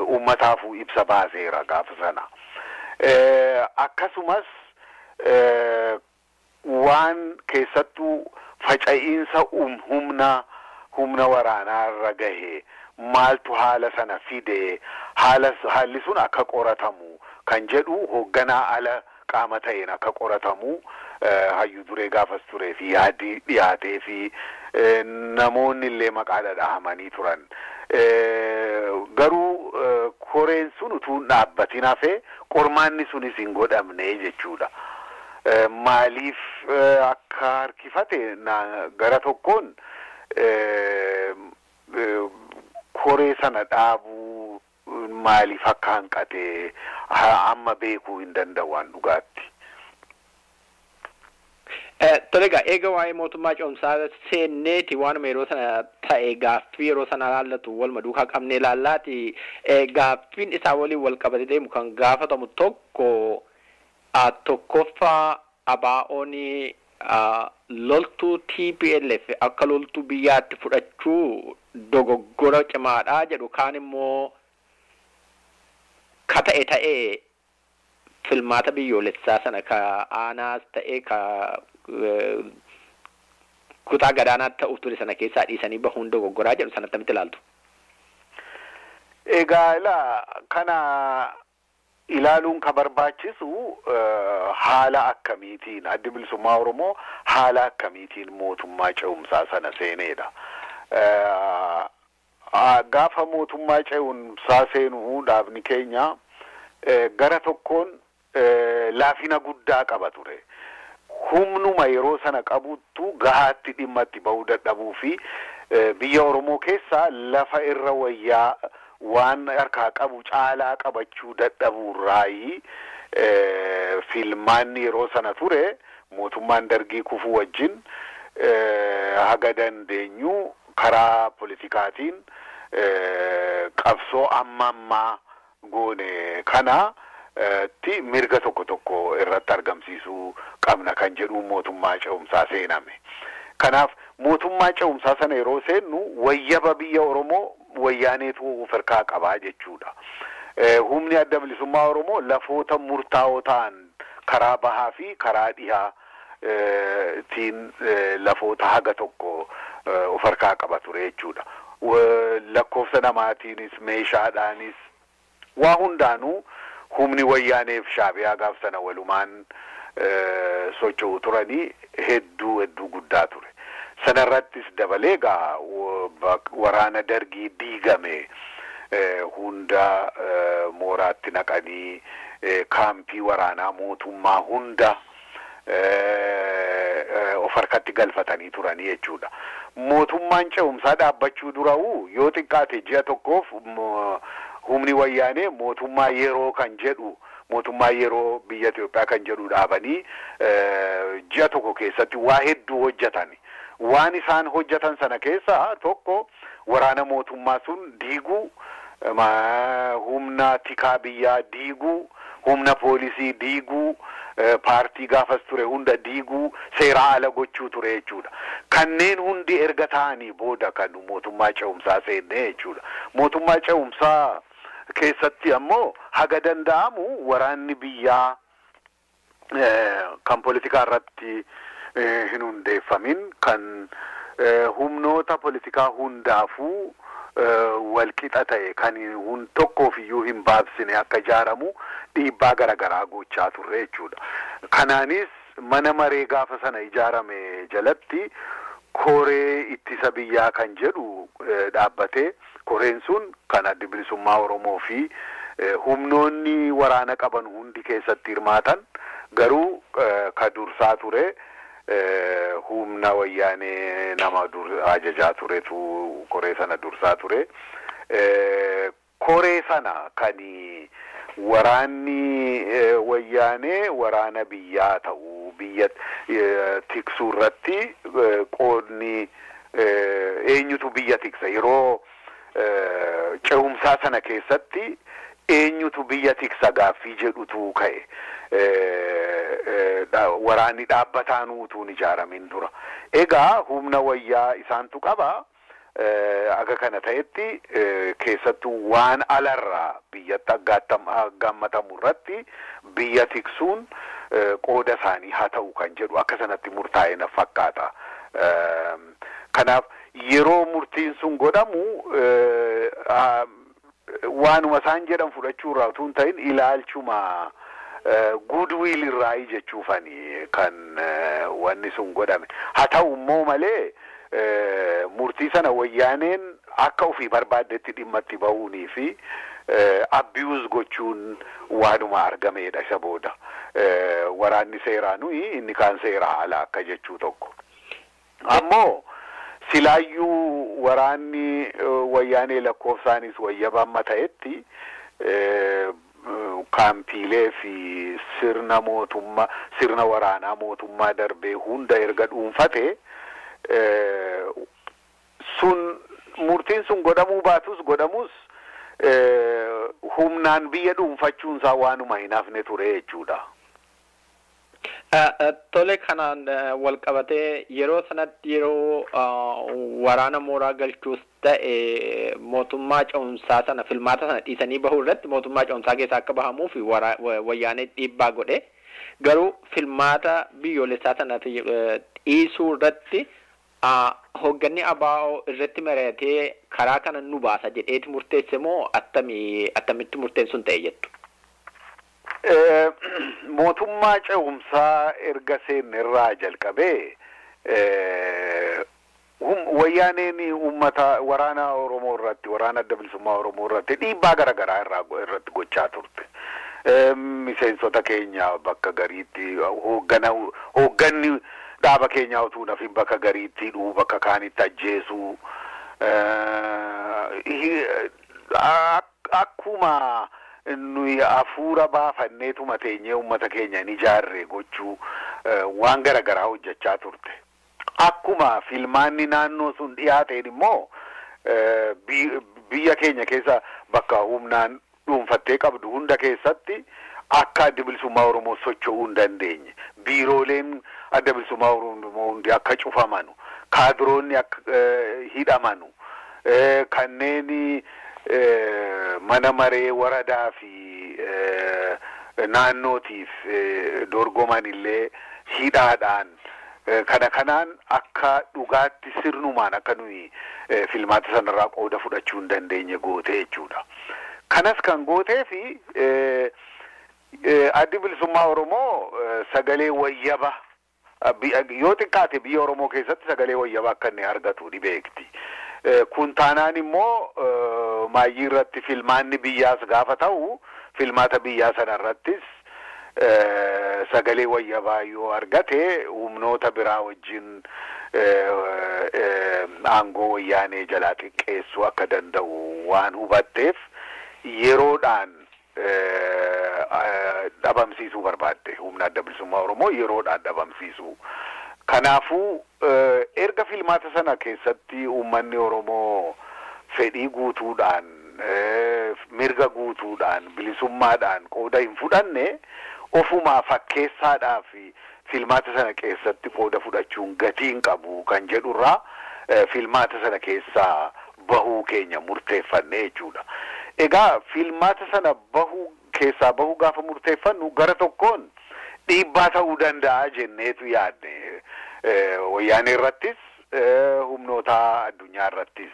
uummataafuu ibsa baaseera gaafa sana. Akkasumas waan keessattuu faca'iinsa humna waraanaa irra gahe maaltu haala sana fide haalli sun akka qoratamu kan jedhu hoogganaa ala qaama ta'een akka qoratamu hayyuu duree gaafas turee fi yaadii dhihaatee fi namoonni illee maqaa dhadhahamanii turan. Garuu koreen sun utuu dhaabbatin hafee qormaanni sunis hin godhamne jechuudha. Maaliif akka harkifate gara tokkoon koree sana dhaabuu maaliif akka hanqate amma beekuu hin danda'u waan dhugaatti. Tolega eega waa'ee mootummaa ce'umsaa seenneeti waanuma yeroo sana ta'e gaaffii yeroo sana laallatu waluma duukaa qabnee laallaati gaaffiin isaa waliin wal qabatee deemu kan gaafatamu tokkoffaa abaa'oon loltuu TPLF akka loltuu biyyaatti fudhachuu dogoggora cimaadhaa jedhu kaan immoo ka ta'e filmaata biyyoolessaa sana ka aanaas ta'e ka kutaa gadaanaatti ta'uuf ture sana keessaa dhiisanii bahuun dogoggoraa jedhu sanatti miti ilaaltu. Egaa kana ilaaluun ka barbaachisu haala akkamiitiin addi bilisummaa Oromoo haala akkamiitiin mootummaa ce'umsaa sana seeneedha. Gaafa mootummaa ce'umsaa seenuu dhaabni keenya gara tokkoon laafina guddaa qaba ture. Humnuma yeroo sana qabuttu gahaatti dhimma itti bahuu dadhabuu fi biyya Oromoo keessaa lafa irra wayyaa waan harkaa qabu caalaa qabachuu dadhabuurraayi filmaanni yeroo sana ture mootummaan dargii kufuu wajjin haga dandeenyu karaa politikaatiin qabsoo ammaa goone kana ti mirga tokko irratti argamsiisuu qabna kan jedhu mootummaa ce'umsaa seename. Kanaaf mootummaa ce'umsaa sana yeroo seennu wayyaba biyya Oromoo wayyaaneetu ofirkaa qabaa jechuudha. Humni adda bilisummaa Oromoo lafoota murtaa'oo ta'an karaa bahaa fi karaa dhihaa tiin lafoota haga tokko ofirkaa qaba ture jechuudha. Lakkoofsa namaatiinis meeshaadhaanis waa hundaanuu humni wayyaaneef shaabiyaa gaaf sana walumaan socho'u turanii hedduu guddaa ture. Sanarrattis dabalee gaa waraana dargii diigame hunda mooraatti naqanii kaampii waraanaa mootummaa hunda of harkatti galfatanii turanii jechuudha. Mootummaan ce'umsaa dhaabbachuu dura'uu yoo xiqqaate ji'a tokkoof humni wayyaanee mootummaa yeroo kan jedhu mootummaa yeroo biyya Itoophiyaa kan jedhu dhaabanii ji'a tokko keessatti waa hedduu hojjetani. Waan isaan hojjetan sana keessaa tokko waraana mootummaa sun diiguu, humna tikaa biyyaa diiguu, humna poolisii diiguu, paartii gaafas ture hunda diiguu, seeraa ala gochuu ture jechuudha. Kanneen hundi erga ta'anii booda kan mootummaa ce'umsaa seenne jechuudha. Mootummaa ce'umsaa keessatti ammoo haga danda'amu waraanni biyyaa kan politikaa irratti hin hundeeffamin kan humnoota politikaa hundaafuu walqixa ta'e kan tokkoof iyyuu hin baabsine akka ijaaramu dhiibbaa garaagaraa gochaa turre jechuudha. Kanaanis mana maree gaafa sana ijaarame jalatti koree ittisa biyyaa kan jedhu dhaabbatee koreen sun kan adda bilisummaa Oromoo fi humnoonni waraana qaban hundi keessatti hirmaatan garuu ka dursaa ture humna wayyaanee nama ajajaa turetu koree sana dursaa ture. Koree sana kan waraanni wayyaanee waraana biyyaa ta'uu biyya tiksuu irratti qoodni eenyutu biyya tiksa yeroo ce'umsaa sana keessatti eenyutu biyya tiksa gaaffii jedhutu ka'e. Waraanni dhaabbataan utuun ijaaramin dura. Egaa humna wayyaa isaantu qaba. Aga kana ta'etti keessattuu waan alarraa biyyatti aggaamatamu irratti biyya tiksuun qooda isaanii haa ta'u kan jedhu akka sanatti murtaa'e na fakkaata. Kanaaf yeroo murtiin sun godhamu waanuma isaan jedhan fudhachuu irraa utuu hin ta'in ilaalchuma goodwill irraa jechuufani kan wanni sun godhame. Haa ta'u immoo malee murtii sana wayyaaneen akka ofii barbaaddetti dhimma itti bahuunii fi abuse gochuun waanuma argameedha isa booda. Waraanni seeraa nuyi inni kaan seeraa ala akka jechuu tokko. Ammoo silaayyuu waraanni wayyaanee lakkoofsaanis wayyaba amma ta'etti kaampiilee fi sirna waraanaa mootummaa darbee hunda erga dhuunfate sun murtiin sun godhamuu baatus godhamus humnaan biyya dhuunfachuun isaa waanuma hin hafne ture jechuudha. Tole kanaan wal qabatee yeroo sanatti yeroo waraana mooraa galchuus ta'e mootummaa ce'umsaa sana filmaata sana dhiisanii bahuu irratti mootummaa ce'umsaa keessaa akka bahamuuf wayyaanee dhiibbaa godhe garuu filmaata biyyoolessaa sana dhiisuu irratti hoogganni ABO irratti mari'atee karaa kana nu baasa jedheeti murteesse moo attamitti murteen sun ta'e jettu? Mootummaa ce'umsaa erga seenne irraa jalqabee wayyaaneen uummata waraana Oromoo irratti waraana adda bilisummaa Oromoo irratti dhiibbaa garaagaraa irratti gochaa turte. Miseensota keenya bakka gariitti hoogganni dhaaba keenya utuu nafi bakka gariitti dhuu bakka kaanitti ajjeesuu akkuma nuyi afuura baafanneetuma teenyee uummata keenya ni ijaarre gochuu waan garaagaraa hojjechaa turte. Akkuma filmaanni naannoo sun dhiyaateen immoo biyya keenya keessa bakka humnaan dhuunfattee qabdu hunda keessatti akka adda bilisummaa Oromoo socho'uu hin dandeenye. Biirooleen adda bilisummaa Oromoo hundi akka cufamanu, kaadiroonni akka hidhamanu, kanneen mana maree waradaa fi naannootiif dorgoman illee hidhaadhaan kanaan akka dhugaatti sirnumaan akka nuyi filmaata sanarraa qooda fudhachuu hin dandeenye gootee jechuudha. Kanas kan gootee fi addi bilisummaa Oromoo sagalee wayyaba yoo xiqqaate biyya Oromoo keessatti sagalee wayyaba akka inni argatu ni beekti. Kun taanaan immoo maayyii irratti filmaanni biyyaas gaafa ta'u filmaata biyyaa sanarrattis sagalee wayyabaa yoo argate humnoota biraa wajjin aangoo wayyaanee jalaa xiqqeessuu akka danda'u waan hubatteef yeroodhaan dhabamsiisuu barbaadde humna adda bilisummaa Oromoo yeroodhaan dhabamsiisuu. Kanaafuu erga filmaata sana keessatti uummanni Oromoo fedhii guutuudhaan mirga guutuudhaan bilisummaadhaan qooda hin fudhanne ofumaa fakkeessaadhaaf filmaata sana keessatti qooda fudhachuun gatii hin qabu kan jedhurraa filmaata sana keessaa bahuu keenya murteeffanne jechuudha. Egaa filmaata sana keessaa bahuu gaafa murteeffannu gara tokkoon dhiibbaa ta'uu danda'a jenneetu yaadne wayyaanee irrattis humnoota addunyaa irrattis.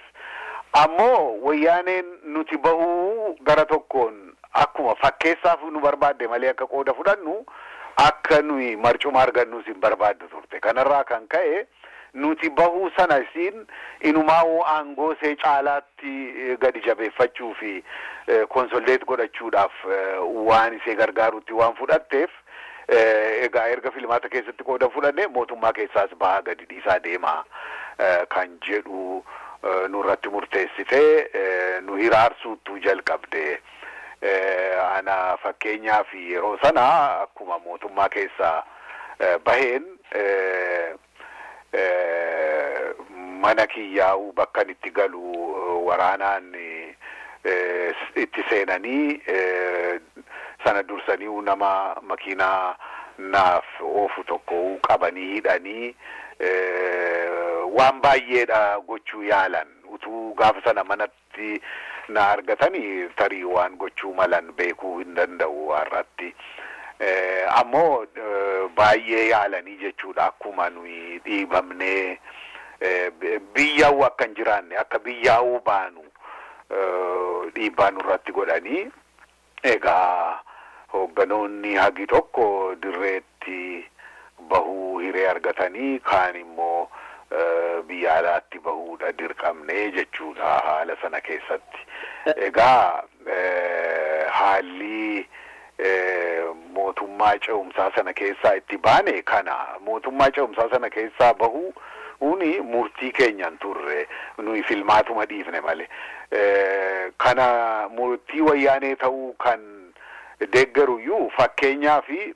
Ammoo wayyaaneen nuti bahuu gara tokkoon akkuma fakkeessaaf nu barbaadde malee akka qooda fudhannu akka nuyi marcuma argannu sin barbaaddu turte. Kanarraa kan ka'e nuti bahuu sana isin inumaa aangoo see caalaatti gadi jabeeffachuu fi konsoldeet godhachuudhaaf waan isee gargaarutti waan fudhatteef egaa erga filmaata keessatti qooda fudhanne mootummaa keessaas bahaa gadi dhiisaa deemaa kan jedhu nurratti murteessitee nu hiraarsuutu jalqabde. Ana fakkeenyaaf yeroo sana akkuma mootummaa keessaa baheen mana kiyyaa'uu bakkan itti galu waraanaan itti seenanii sana dursanii nama makiinaa naaf oofu tokko qabanii hidhanii waan baay'eedha gochuu yaalan utuu gaafa sana manatti na argatanii tarii waan gochuu malan beekuu hin danda'u har'atti. Ammoo baay'ee yaalanii jechuudha akkuma nuyi dhiibamnee biyyaa'uu akka hin jiraanne akka biyyaa'uu baanu dhiibbaa nurratti godhanii egaa hoogganoonni hagi tokko dirreetti bahuu hiree argatanii kaan immoo biyya alaatti bahuudha dirqamnee jechuudha haala sana keessatti. Egaa haalli mootummaa ce'umsaa sana keessaa itti baane kana mootummaa ce'umsaa sana keessaa bahuu uni murtii keenyan turre nuyi filmaatuma dhiifne malee kana murtii wayyaanee ta'uu kan deeggaruyyuu fakkeenyaa fi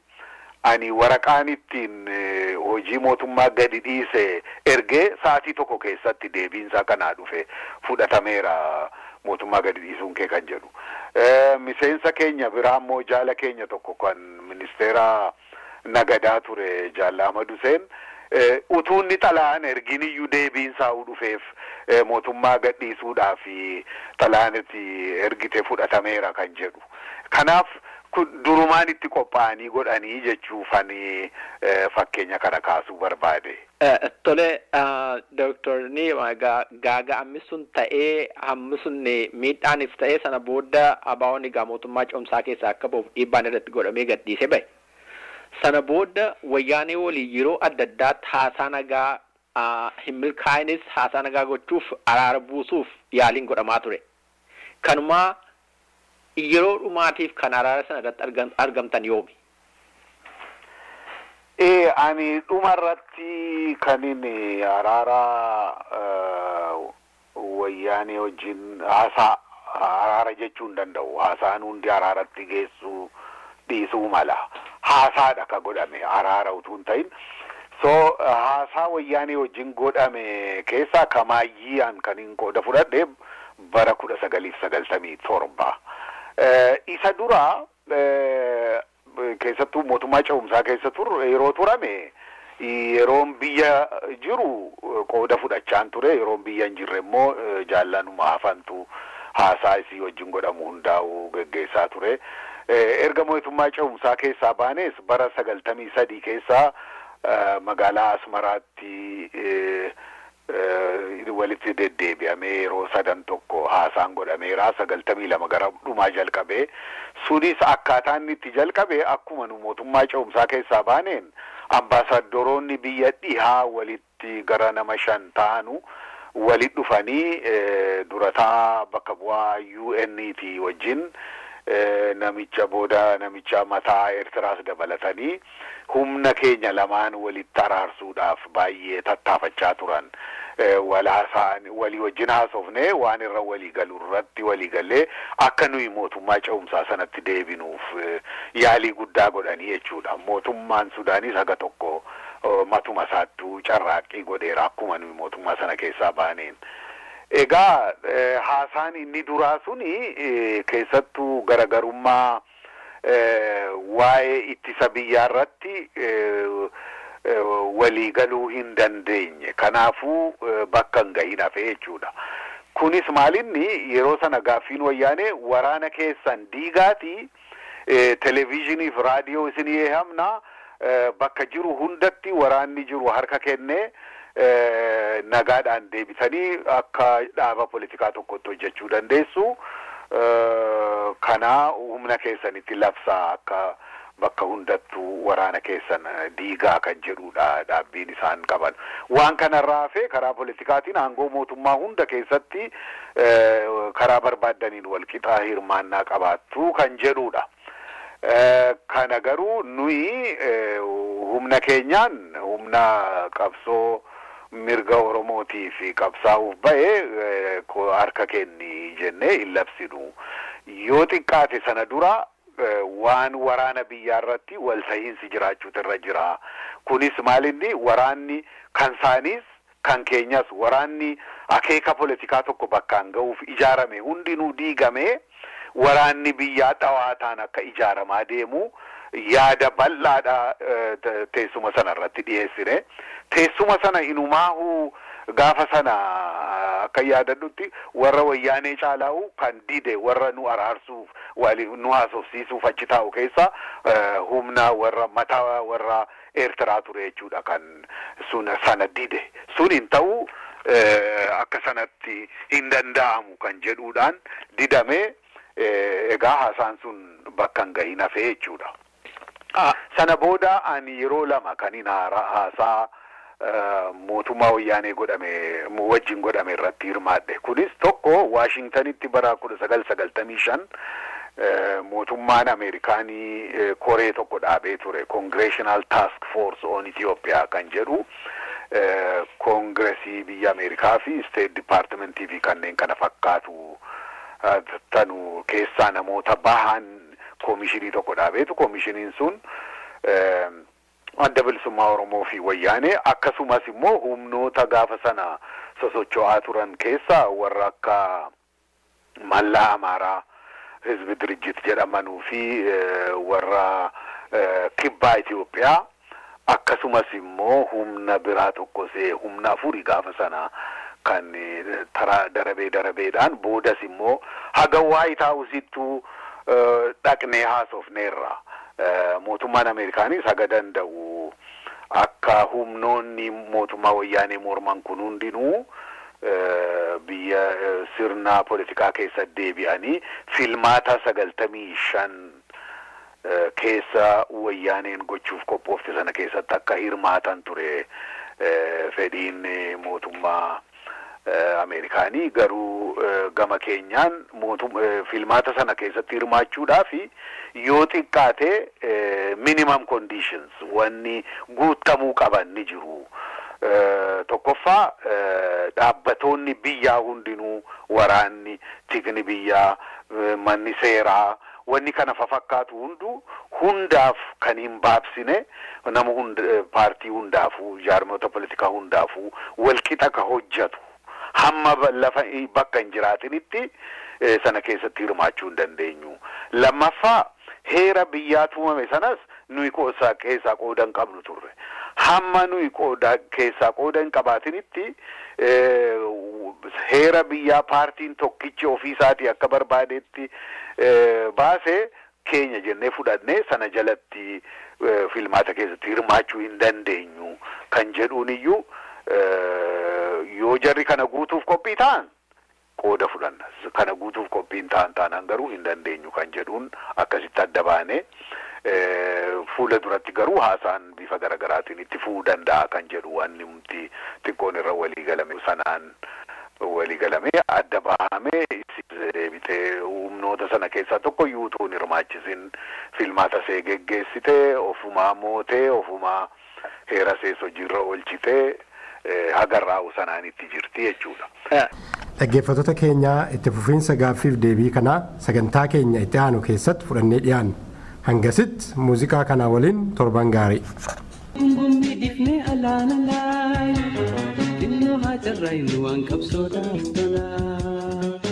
ani waraqaan ittiin hojii mootummaa gadi dhiise ergee sa'aatii tokko keessatti deebiinsaa kanaa dhufe fudhatameera mootummaa gadi dhiisuun kee kan jedhu. Miseensa keenya biraa immoo jaala keenya tokko kan ministeera nagadaa ture Jaalla Ahmad Hussein utuunni xalaan erginiyyuu deebiinsaa dhufeef mootummaa gadi dhiisuudhaaf xalaan itti ergite fudhatameera kan jedhu. Kanaaf durumaan itti qophaa'anii godhanii jechuufani fakkeenya kana kaasuu barbaade. Tole Dr.Diimaa gaaga ammi sun ta'ee hammi sun miidhaanis ta'ee sana booda abaa'oon egaa mootummaa cimsaa keessaa akka ba'uuf dhiibbaan irratti godhamee gadhiise bahe. Sana booda wayyaanee walii yeroo adda addaatti haasaa nagaa hin milkaa'innis haasaa nagaa gochuuf araara buusuuf yaaliin godhamaa ture. Kanumaa yeroo dhumaatiif kan araara sana irratti argamtan yoomi? Ani dhumarratti kan inni araara wayyaanee wajjin araara jechuu hin danda'u. Haasaan hundi araaratti geessuu dhiisuu mala. Haasaadha ka godhame araara utuu hin ta'in. So haasaa wayyaanee wajjin godhame keessaa kamaayyaan kan hin qooda fudhadhe bara 1997. Isa dura keessattuu mootummaa ce'umsaa keessa yeroo turame yeroon biyya jiru qooda fudhachaan ture, yeroon biyya hin jirre immoo jaallanuma hafantu haasaa isii wajjin godhamu hundaa'u geggeessaa ture. Erga mootummaa ce'umsaa keessaa baanes bara 93 keessaa magaalaa Asmaraatti walitti deddeebi'amee yeroo sadan tokko haasaan godhameera 92 gara dhumaa jalqabee sunis akkaataan itti jalqabe akkuma nu mootummaa ce'umsaa keessaa baaneen ambaasaadoroonni biyya dhihaa walitti gara nama 5 ta'anu walitti dhufanii durataa bakka bu'aa UN'ti wajjin namicha mataa Eertiraas dabalatanii humna keenya lamaan walitti araarsuudhaaf baay'ee tattaafachaa turan. Walii wajjin haasofne waan irra walii galuu irratti walii galee akka nuyi mootummaa ce'umsaa sanatti deebinuuf yaalii guddaa godhanii jechuudha. Mootummaan Sudaanis haga tokko matuma isaattuu carraaqqii godheera akkuma nuyi mootummaa sana keessaa baaneen. Egaa haasaan inni duraa suni keessattuu garagarummaa waa'ee ittisa biyyaa irratti walii galuu hin dandeenye. Kanaafuu bakka hin gahin hafe jechuudha. Kunis maalinni yeroo sana gaaffiin wayyaanee waraana keessan diigaati televizyinii fi raadiyoo isinii eehamna bakka jiru hundatti waraanni jiru harka kennee nagaadhaan deebisanii akka dhaaba politikaa tokkotti hojjechuu dandeessu. Kana humna keessanitti labsaa akka bakka hundattuu waraana keessan diigaa kan jedhudha dhaabbiin isaan qaban. Waan kanarraa hafe karaa politikaatiin aangoo mootummaa hunda keessatti karaa barbaadaniin walqixaa hirmaannaa qabaattu kan jedhudha. Kana garuu nuyi humna keenyaan humna qabsoo mirga Oromootii fi qabsaa'uuf ba'e harka kenni jennee hin labsinu. Yoo xiqqaate sana dura waan waraana biyyaa irratti wal ta'iinsi jiraachuutu irra jira. Kunis maalinni waraanni kan isaaniis kan keenyas waraanni akeeka politikaa tokko bakkaan ga'uuf ijaarame hundinuu diigame waraanni biyyaa dhawaataan akka ijaaramaa deemu yaada bal'aadha teessuma sana irratti dhiyeessine. Teessuma sana inumaahu gaafa sana akka yaadadhutti warra wayyaanee caalaa'u kan dide warra nu araarsuuf nu haasofsiisuuf achi taa'u keessa humna warra mataa warra Eertiraa ture jechuudha kan sana dide. Sun hin ta'u akka sanatti hin danda'amu kan jedhuudhaan didame. Egaa haasaan sun bakka hin gahin hafe jechuudha. Sana booda ani yeroo lama kan hin haasaa mootummaa wayyaanee wajjin godhame irratti hirmaadhe. Kunis tokko Waashingtanitti bara 1995 mootummaan Ameerikaanii koree tokko dhaabee ture, Congressional Task Force on Ethiopia kan jedhu Koongresii biyya Ameerikaa fi State Departmentii fi kanneen kana fakkaatu tanu keessaa namoota bahan koomishinii tokko dhaabeetu koomishiniin sun adda bilisummaa Oromoo fi wayyaanee akkasumas immoo humnoota gaafa sana sosocho'aa turan keessaa warra akka Mallaa Amaaraa Hizbi Dirijjit jedhamanuu fi warra Kibbaa Itoophiyaa akkasumas immoo humna biraa tokkosee humna afurii gaafa sana kan taraa darabeedhaan boodas immoo haga White House-ittuu dhaqnee haasofneerra. Mootummaan Ameerikaanis haga danda'u akka humnoonni mootummaa wayyaanee morman kun hundinuu biyya sirna politikaa keessa deebi'anii filmaata 95 keessa wayyaaneen gochuuf qophoofte sana keessatti akka hirmaatan ture fedhiin mootummaa Ameerikaanii garuu gama keenyaan filmaata sana keessatti hirmaachuudhaaf yoo xiqqaate minimum conditions wanni guutamuu qaban ni jiru. Tokkoffaa dhaabbatoonni biyyaa hundinuu waraanni tikni biyyaa manni seeraa wanni kana fakkaatu hundaaf kan hin baabsine nama paartii hundaafuu jaarmota politikaa hundaafuu walqixa ka hojjetu hamma lafa bakka hin jiraatinitti sana keessatti hirmaachuu hin dandeenyu. Lammaffaa heera biyyaa tumame sanas nuyi keessaa qooda hin qabnu turre. Hamma nuyi keessaa qooda hin qabaatinitti heera biyyaa paartiin tokkichi ofiisaatii akka barbaadetti baasee keenya jennee fudhannee sana jalatti filmaata keessatti hirmaachuu hin dandeenyu kan jedhuun iyyuu yoo jarri kana guutuuf qophii ta'an qooda fudhanna. Kana guutuuf qophiin ta'an garuu hin dandeenyu kan jedhuun akkasitti adda baane fuula duratti garuu haasaan bifa garagaraatiin itti fufuu danda'a kan jedhu wanni mti xiqqoon irra waliigalame sanaan waliigalame adda bahamee deebitee humnoota sana keessaa tokko yuutuun hirmaachisin filmaata see geggeessite ofumaa mootee ofumaa heera seesoo jirra oolchitee hagarraa'u sanaan itti jirti jechuudha. Dhaggeeffattoota keenya itti fufiinsa gaaffiif deebii kanaa sagantaa keenya itti aanu keessatti fudhannee dhiyaanna. Hangasitti muuziqaa kana waliin torban gaarii. Gungummi dhifnee alaana laay xinnoo haa carraayinu waan qabsootaaf tolaa.